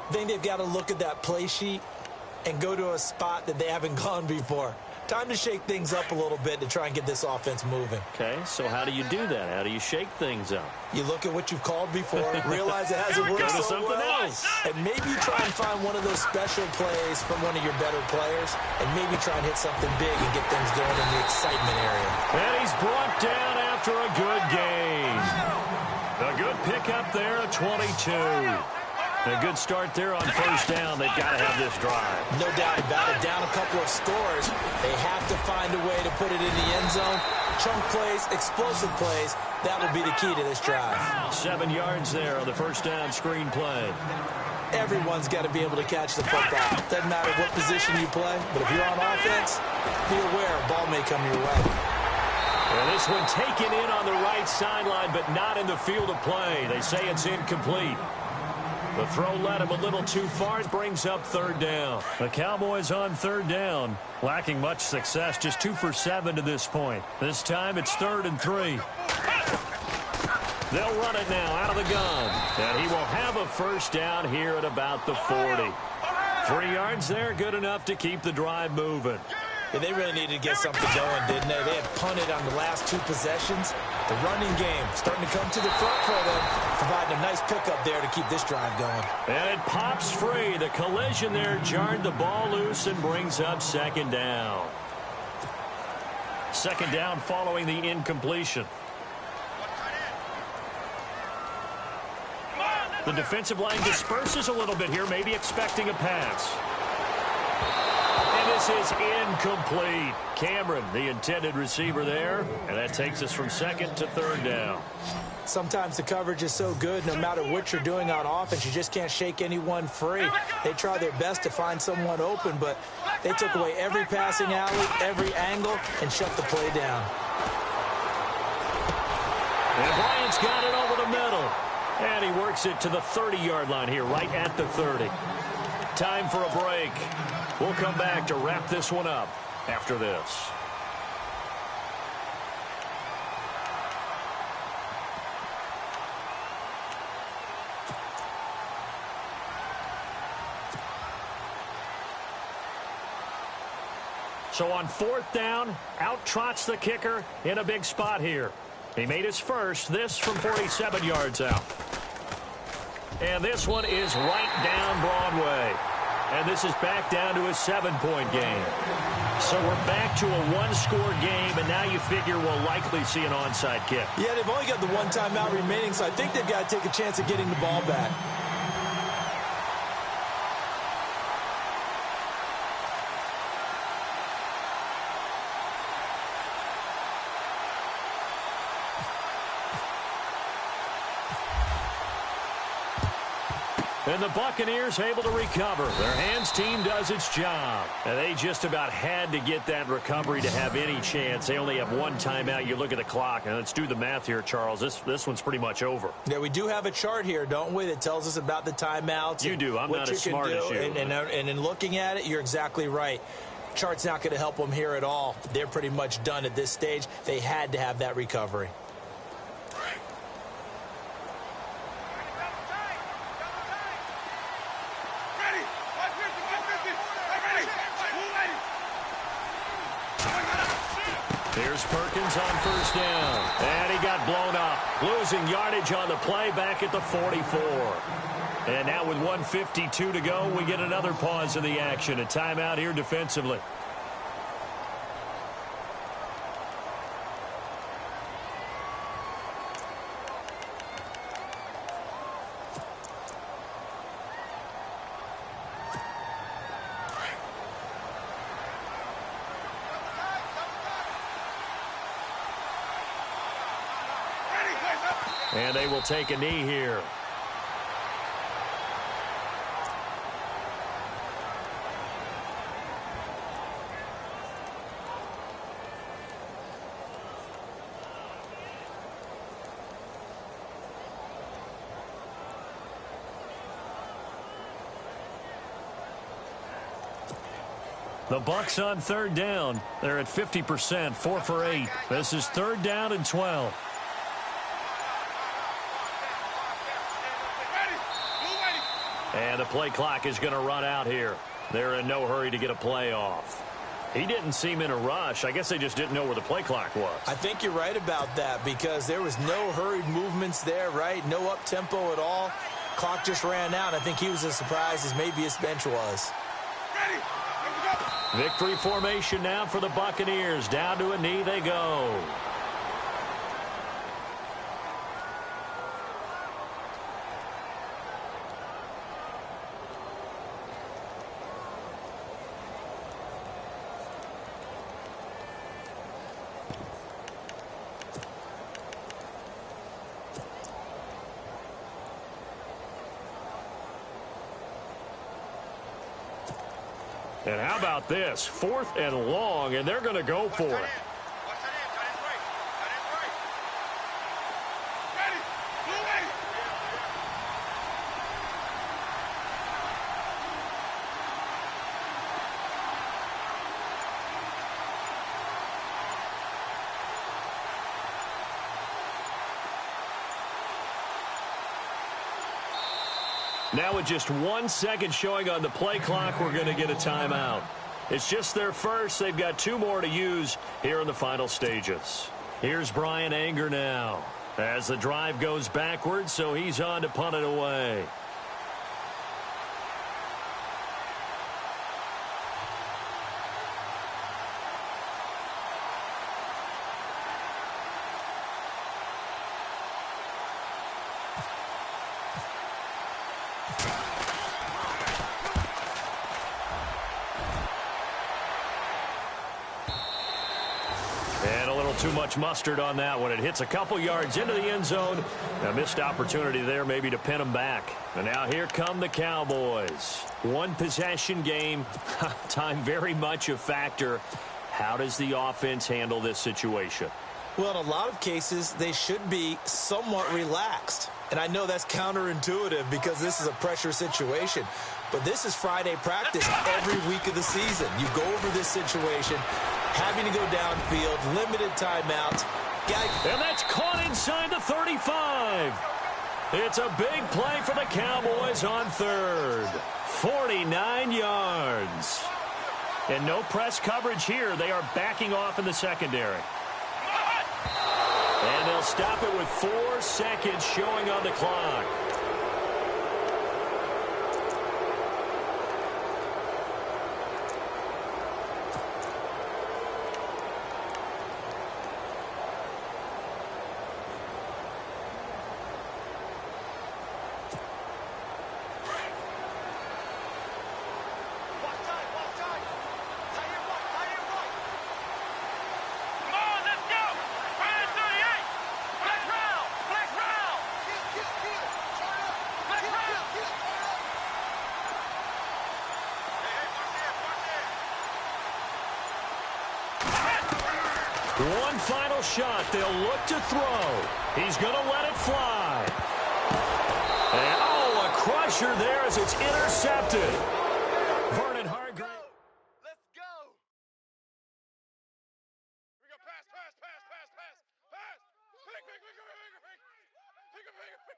I think they've got to look at that play sheet and go to a spot that they haven't gone before. Time to shake things up a little bit to try and get this offense moving. Okay, so how do you do that? How do you shake things up? You look at what you've called before, realize it hasn't worked so well, and maybe try and find one of those special plays from one of your better players, and maybe try and hit something big and get things going in the excitement area. And he's brought down after a good game. A good pickup there, a 22. A good start there on first down. They've got to have this drive. No doubt about it. Down a couple of scores. They have to find a way to put it in the end zone. Chunk plays, explosive plays. That will be the key to this drive. 7 yards there on the first down screen play. Everyone's got to be able to catch the football. Doesn't matter what position you play, but if you're on offense, be aware a ball may come your way. And this one taken in on the right sideline, but not in the field of play. They say it's incomplete. The throw led him a little too far. It brings up 3rd down. The Cowboys on 3rd down. Lacking much success. Just 2 for 7 to this point. This time it's 3rd and 3. They'll run it now out of the gun. And he will have a first down here at about the 40. 3 yards there, good enough to keep the drive moving. Yeah, they really needed to get something going, didn't they? They had punted on the last 2 possessions. The running game starting to come to the front for them, providing a nice pickup there to keep this drive going. And it pops free. The collision there jarred the ball loose and brings up second down. Second down following the incompletion. The defensive line disperses a little bit here, maybe expecting a pass. And this is incomplete. Cameron, the intended receiver there, and that takes us from second to third down. Sometimes the coverage is so good, no matter what you're doing on offense, you just can't shake anyone free. They try their best to find someone open, but they took away every passing alley, every angle, and shut the play down. And Bryant's got it over the middle. And he works it to the 30-yard line here, right at the 30. Time for a break. We'll come back to wrap this one up after this. So on fourth down, out trots the kicker in a big spot here. He made his first, this from 47 yards out. And this one is right down Broadway. And this is back down to a 7-point game. So we're back to a one-score game, and now you figure we'll likely see an onside kick. Yeah, they've only got the one timeout remaining, so I think they've got to take a chance of getting the ball back. And the Buccaneers able to recover. Their hands team does its job. And they just about had to get that recovery to have any chance. They only have one timeout. You look at the clock, and let's do the math here, Charles. This one's pretty much over. Yeah, we do have a chart here, don't we, that tells us about the timeouts. You do. I'm not as smart as you. And in looking at it, you're exactly right. Chart's not going to help them here at all. They're pretty much done at this stage. They had to have that recovery. Here's Perkins on first down. And he got blown up. Losing yardage on the play back at the 44. And now with 1:52 to go, we get another pause in the action. A timeout here defensively. And they will take a knee here. The Bucs on third down. They're at 50%, 4 for 8. This is third down and 12. And the play clock is going to run out here. They're in no hurry to get a play off. He didn't seem in a rush. I guess they just didn't know where the play clock was. I think you're right about that because there was no hurried movements there, right? No up-tempo at all. Clock just ran out. I think he was as surprised as maybe his bench was. Victory formation now for the Buccaneers. Down to a knee they go. And how about this? 4th and long, and they're going to go for it. Now with just 1 second showing on the play clock, we're going to get a timeout. It's just their first. They've got 2 more to use here in the final stages. Here's Brian Anger now as the drive goes backwards, so he's on to punt it away. Too much mustard on that one. It hits a couple yards into the end zone. A missed opportunity there maybe to pin them back. And now here come the Cowboys. 1 possession game. Time very much a factor. How does the offense handle this situation? Well, in a lot of cases, they should be somewhat relaxed. And I know that's counterintuitive because this is a pressure situation. But this is Friday practice every week of the season. You go over this situation, having to go downfield, limited timeouts. And that's caught inside the 35. It's a big play for the Cowboys on 3rd. 49 yards. And no press coverage here. They are backing off in the secondary. And they'll stop it with 4 seconds showing on the clock. One final shot. They'll look to throw. He's going to let it fly. And, oh, a crusher there as it's intercepted. Vernon Hargrave. Let's go. We go pass. Pick.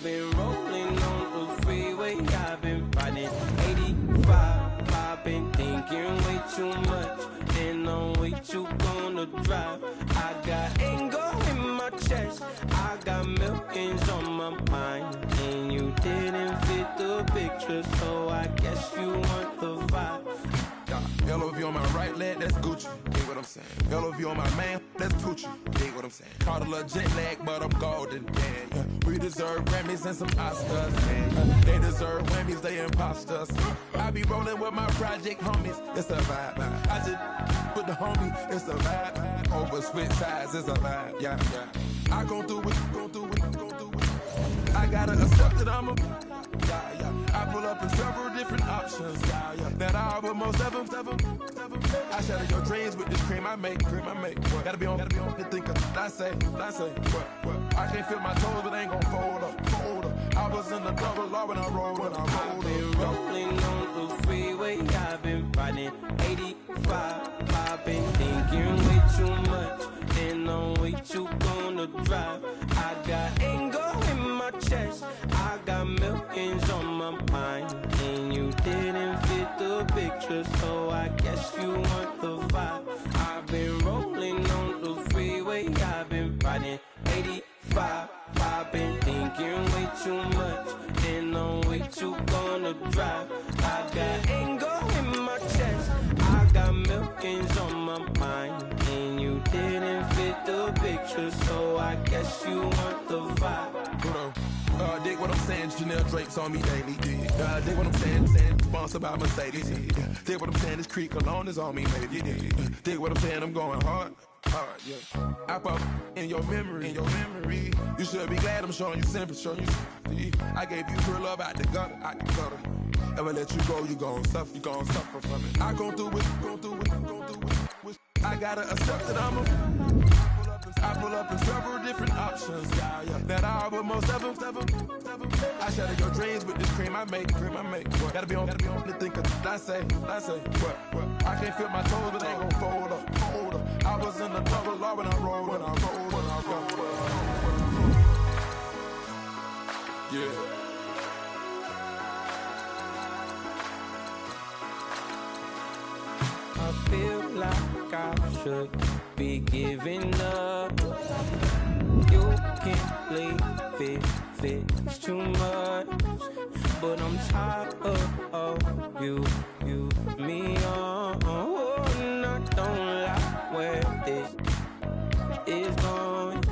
Been rolling on the freeway, I've been riding 85. I've been thinking way too much, and I'm way too gonna drive. I got anger in my chest, I got millions on my mind, and you didn't fit the picture, so I guess you want the vibe. LOV on my right leg, that's Gucci. Dig what I'm saying. LOV on my man, that's Poochie. Dig what I'm saying. Caught a little jet lag, but I'm golden. Yeah. We deserve Grammys and some Oscars. They deserve Whammies, they imposters. I be rolling with my project homies. It's a vibe. I just with the homie. It's a vibe. Over switch sides, it's a vibe. Yeah. I gon' do it. I gotta accept that I'm a. I pull up in several different options. That I but most of them. I shatter your dreams with this cream I make. What? Gotta be on the thinker. I say. What? I can't feel my toes, but ain't gon' fold up. I was in the double law when I rolled. I've been rolling on the freeway. I've been riding 85. I've been thinking way too much, and I'm way too gonna drive. I got anger in my chest, drive. I got anger in my chest. I got millions on my mind. And you didn't fit the picture, so I guess you want the vibe. Hold on. Dig what I'm saying, Chanel drapes on me daily. Dig what I'm saying, sponsored by Mercedes. Dig what I'm saying, this creek alone is on me, baby. Dig what I'm saying, I'm going hard, yeah. I pop in your memory, You should be glad I'm showing you sympathy, I gave you real love out the gutter, Ever let you go, you gon' suffer, from it. I gon' do it, I gotta accept that I pull up in several different options, yeah. That I but most of them. I shatter your dreams with this cream I make. What? Gotta be on the think of I say. What? I can't feel my toes, but ain't gon' fold up. I was in the double law when I rolled. Yeah. I feel like I should be giving up. You can't leave it's too much. But I'm tired of you, me on. And I don't like where this is going.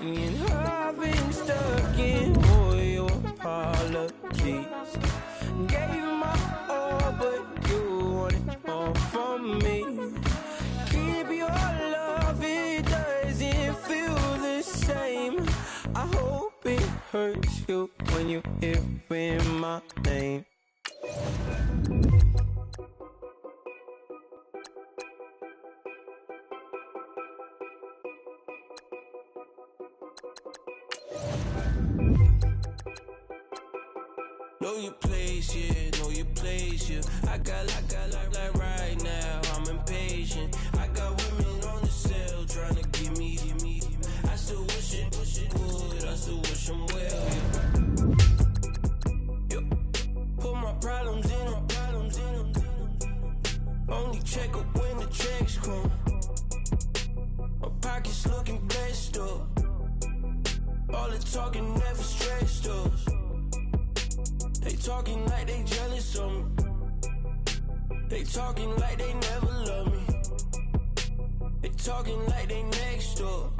And I've been stuck in all your apologies. Gave my all, but you wanted more from me. Keep your love, it doesn't feel the same. I hope it hurts you when you hear my name. Know your place, yeah, know your place, yeah. I got like right now, I'm impatient. I got women on the cell trying to give me. I still wish it would, I still wish I'm well, yeah. Put my problems in them. Only check up when the checks come. My pockets looking blessed up. All the talking never stressed us. They talking like they jealous of me. They talking like they never love me. They talking like they next door.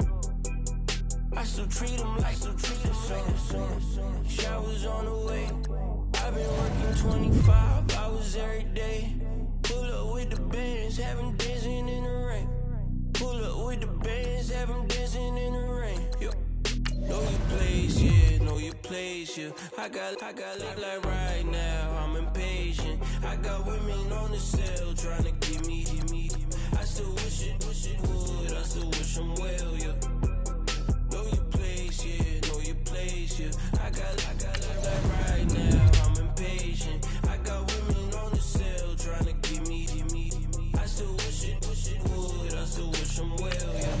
I still treat them like so. Showers on the way. I've been working 25 hours every day. Pull up with the bands, have them dancing in the rain. Pull up with the bands, have them dancing in the rain. Yo. Know your place, yeah, know your place, yeah. I got like right now, I'm impatient. I got women on the cell trying to give me. I still wish it would, I still wish I'm well, yeah. Know your place, yeah, know your place, yeah. I got like right now, I'm impatient. I got women on the cell trying to give me. I still wish it would, I still wish I'm well, yeah.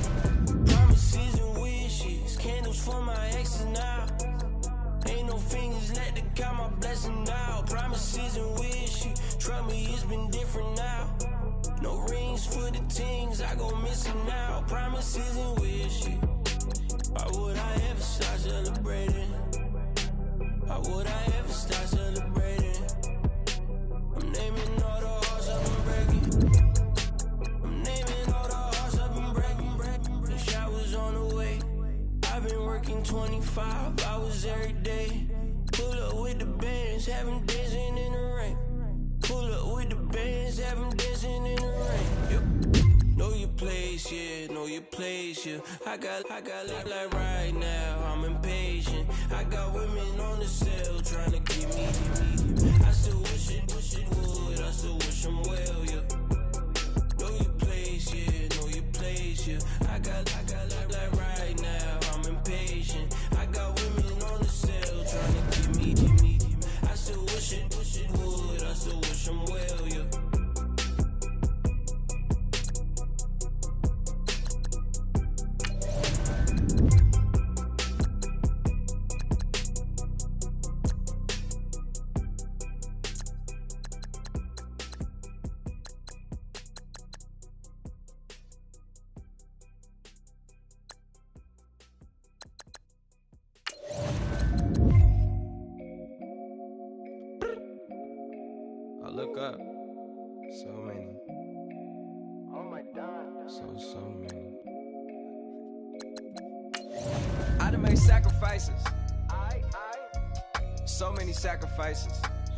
Promises and wishes, candles for my exes now. Ain't no fingers let to count my blessing now. Promises and wishes, trust me, it's been different now. No rings for the things I go missing now. Promises and wishes. Why would I ever start celebrating? Why would I ever start celebrating? I'm naming all the hearts I've been breaking. I'm naming all the hearts I've been breaking. The showers on the way. I've been working 25 hours every day. Pull up with the bands, have them dancing in the rain. Pull up with the bands, have them dancing in the rain. Yep. Know your place, yeah, know your place, yeah. I got like right now, I'm impatient. I got women on the cell trying to give me. I still wish it would, I still wish I'm well, yeah. Know your place, yeah, know your place, yeah. I got like right now, I'm impatient. I got women on the cell trying to give me. I still wish it would, I still wish I'm well, yeah. So many. I done made sacrifices. So many sacrifices.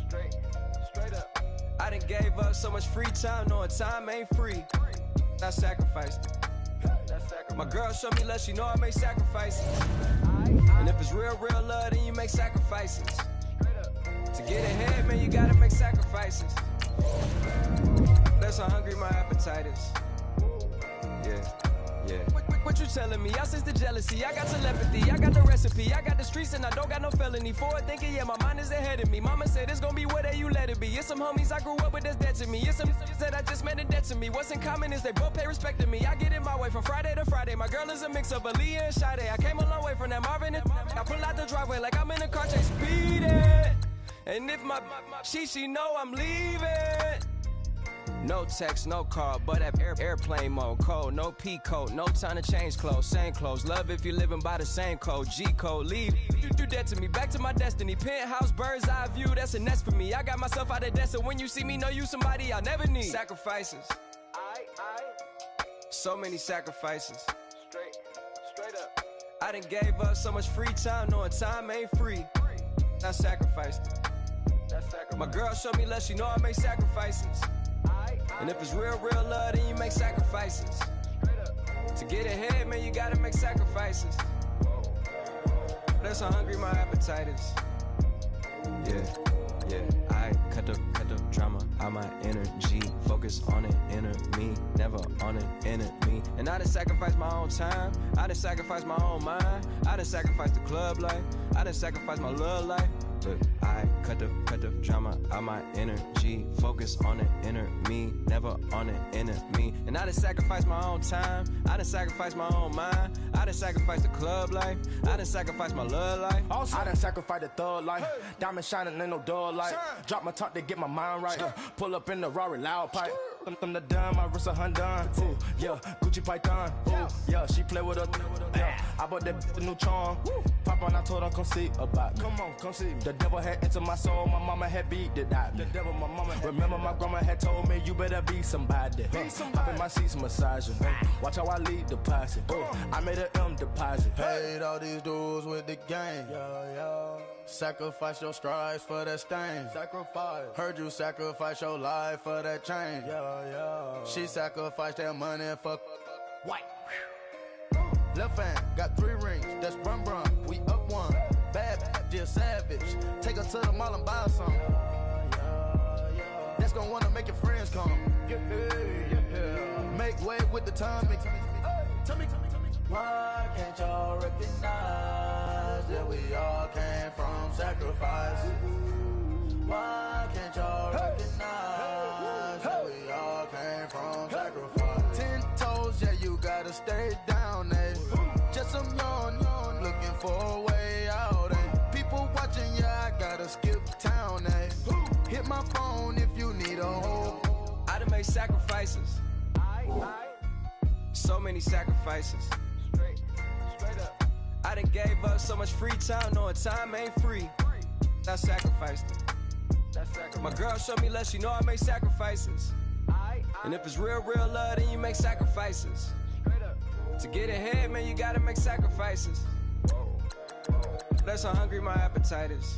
Straight up. I done gave up so much free time, knowing time ain't free. I sacrificed it. My girl showed me love, she know I make sacrifices. And if it's real love, then you make sacrifices. To get ahead, man, you gotta make sacrifices. That's how hungry my appetite is. Yeah. What you telling me? I sense the jealousy, I got telepathy, I got the recipe, I got the streets and I don't got no felony. Forward thinking, yeah, my mind is ahead of me. Mama said it's gonna be whatever you let it be. It's some homies I grew up with that's dead to me. It's some that I just met in debt to me. What's in common is they both pay respect to me. I get in my way from Friday to Friday. My girl is a mix of Aaliyah and Sade. I came a long way from that Marvin and I pull out the driveway like I'm in a car chase speeding. And if my she know I'm leaving. No text, no call, but that airplane mode. Cold, no P code, no time to change clothes. Same clothes, love if you're living by the same code. G code, leave, you do that to me. Back to my destiny, penthouse, bird's eye view, that's a nest for me. I got myself out of debt, so when you see me, know you somebody I'll never need. Sacrifices, so many sacrifices. Straight up. I done gave up so much free time, knowing time ain't free. I sacrificed it. My girl showed me love, she know I make sacrifices. And if it's real love, then you make sacrifices. To get ahead, man, you gotta make sacrifices. That's how hungry my appetite is. Yeah. I cut the drama out my energy. Focus on it, inner me, never on it, enemy. And I done sacrificed my own time. I done sacrificed my own mind. I done sacrificed the club life. I done sacrificed my love life. But I cut the drama out my energy. Focus on the inner me, never on the enemy. And I done sacrificed my own time. I done sacrificed my own mind. I done sacrificed the club life. I done sacrificed my love life. Also, I done sacrificed the thug life. Diamond shining in no dull light. Drop my top to get my mind right. Pull up in the Rari loud pipe. Them the dime, my wrist a Hyundai. Ooh, yeah, Gucci Python. Ooh, yeah, she play with her. Yeah, I bought that the new charm. Pop on, I told her come see about me. Come on, come see me. The devil had entered my soul, my mama had beat the die. The devil, my mama had remember my grandma had told me you better be somebody. Hop in my seats, massaging. Watch how I lead the posse. I made a M deposit. Paid all these dues with the game. Yeah. Sacrifice your strides for that stain. Sacrifice. Heard you sacrifice your life for that change. Yeah. She sacrificed that money for White. left hand. Got 3 rings. That's brum brum. We up one. Bad, just savage. Take her to the mall and buy her some. That's gonna wanna make your friends come. Make way with the timing. Tell me. Why can't y'all recognize that we all came from sacrifice? Why can't y'all recognize that we all came from sacrifice? 10 toes, yeah, you gotta stay down, eh? Just some yawn, looking for a way out, eh? People watching, yeah, I gotta skip town, eh? Hit my phone if you need a hold. I done made sacrifices. So many sacrifices. Straight up. I done gave up so much free time, knowing time ain't free. I sacrificed it. My girl showed me love, she know I make sacrifices. And if it's real love, then you make sacrifices. To get ahead, man, you gotta make sacrifices. That's how hungry my appetite is.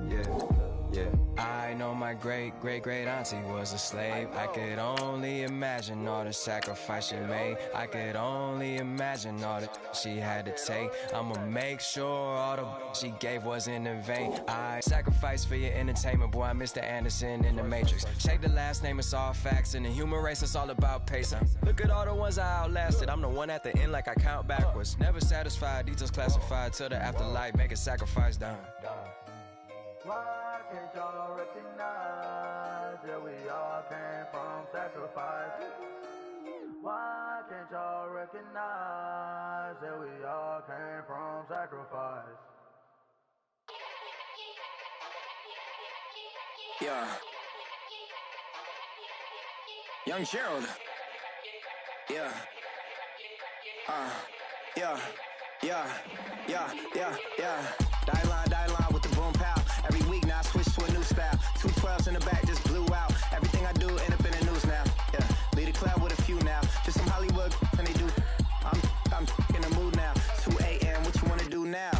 Yeah. I know my great auntie was a slave. I could only imagine all the sacrifice she made. I could only imagine all that she had to take. I'ma make sure all the she gave wasn't in vain. I sacrificed for your entertainment, boy. I'm Mr. Anderson in the Matrix. Check the last name, it's all facts. In the human race, it's all about pacing. Look at all the ones I outlasted. I'm the one at the end like I count backwards. Never satisfied, details classified till the afterlife. Make a sacrifice done. Why can't y'all recognize that we all came from sacrifice? Why can't y'all recognize that we all came from sacrifice? Yeah. Young Gerald. Yeah. Die line with the boom pow. Every week now I switch to a new style. 212s in the back just blew out. Everything I do end up in the news now. Yeah. Lead the club with a few now. Just some Hollywood and they do. I'm in the mood now. 2 a.m. What you wanna do now?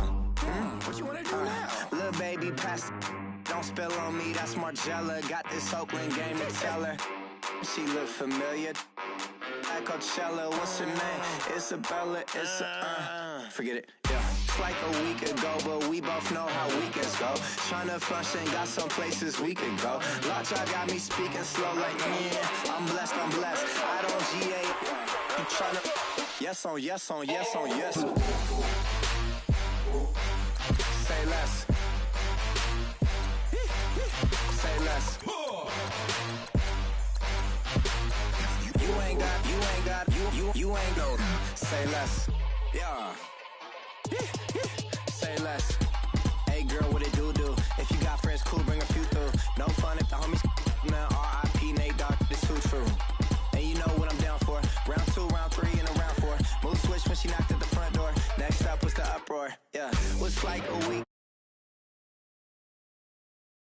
What you wanna do now? Little baby, pass. Don't spill on me. That's Margella. Got this Oakland game to tell her. She look familiar. At Coachella, what's her name? Isabella. Forget it. Yeah. It's like a week ago, but we both know how weekends go. Tryna function, got some places we could go. Lot y'all got me speaking slow like, yeah, I'm blessed. I don't GA. You tryna, yes on yes. Say less. Say less. You ain't go. Say less. Yeah. Say less. Hey girl, what it do? If you got friends, cool, bring a few through. No fun if the homies, man. R.I.P. Nate Dogg, this too true. And you know what I'm down for. Round 2, round 3, and a round 4. Move switch when she knocked at the front door. Next up was the uproar. Yeah, was like a week.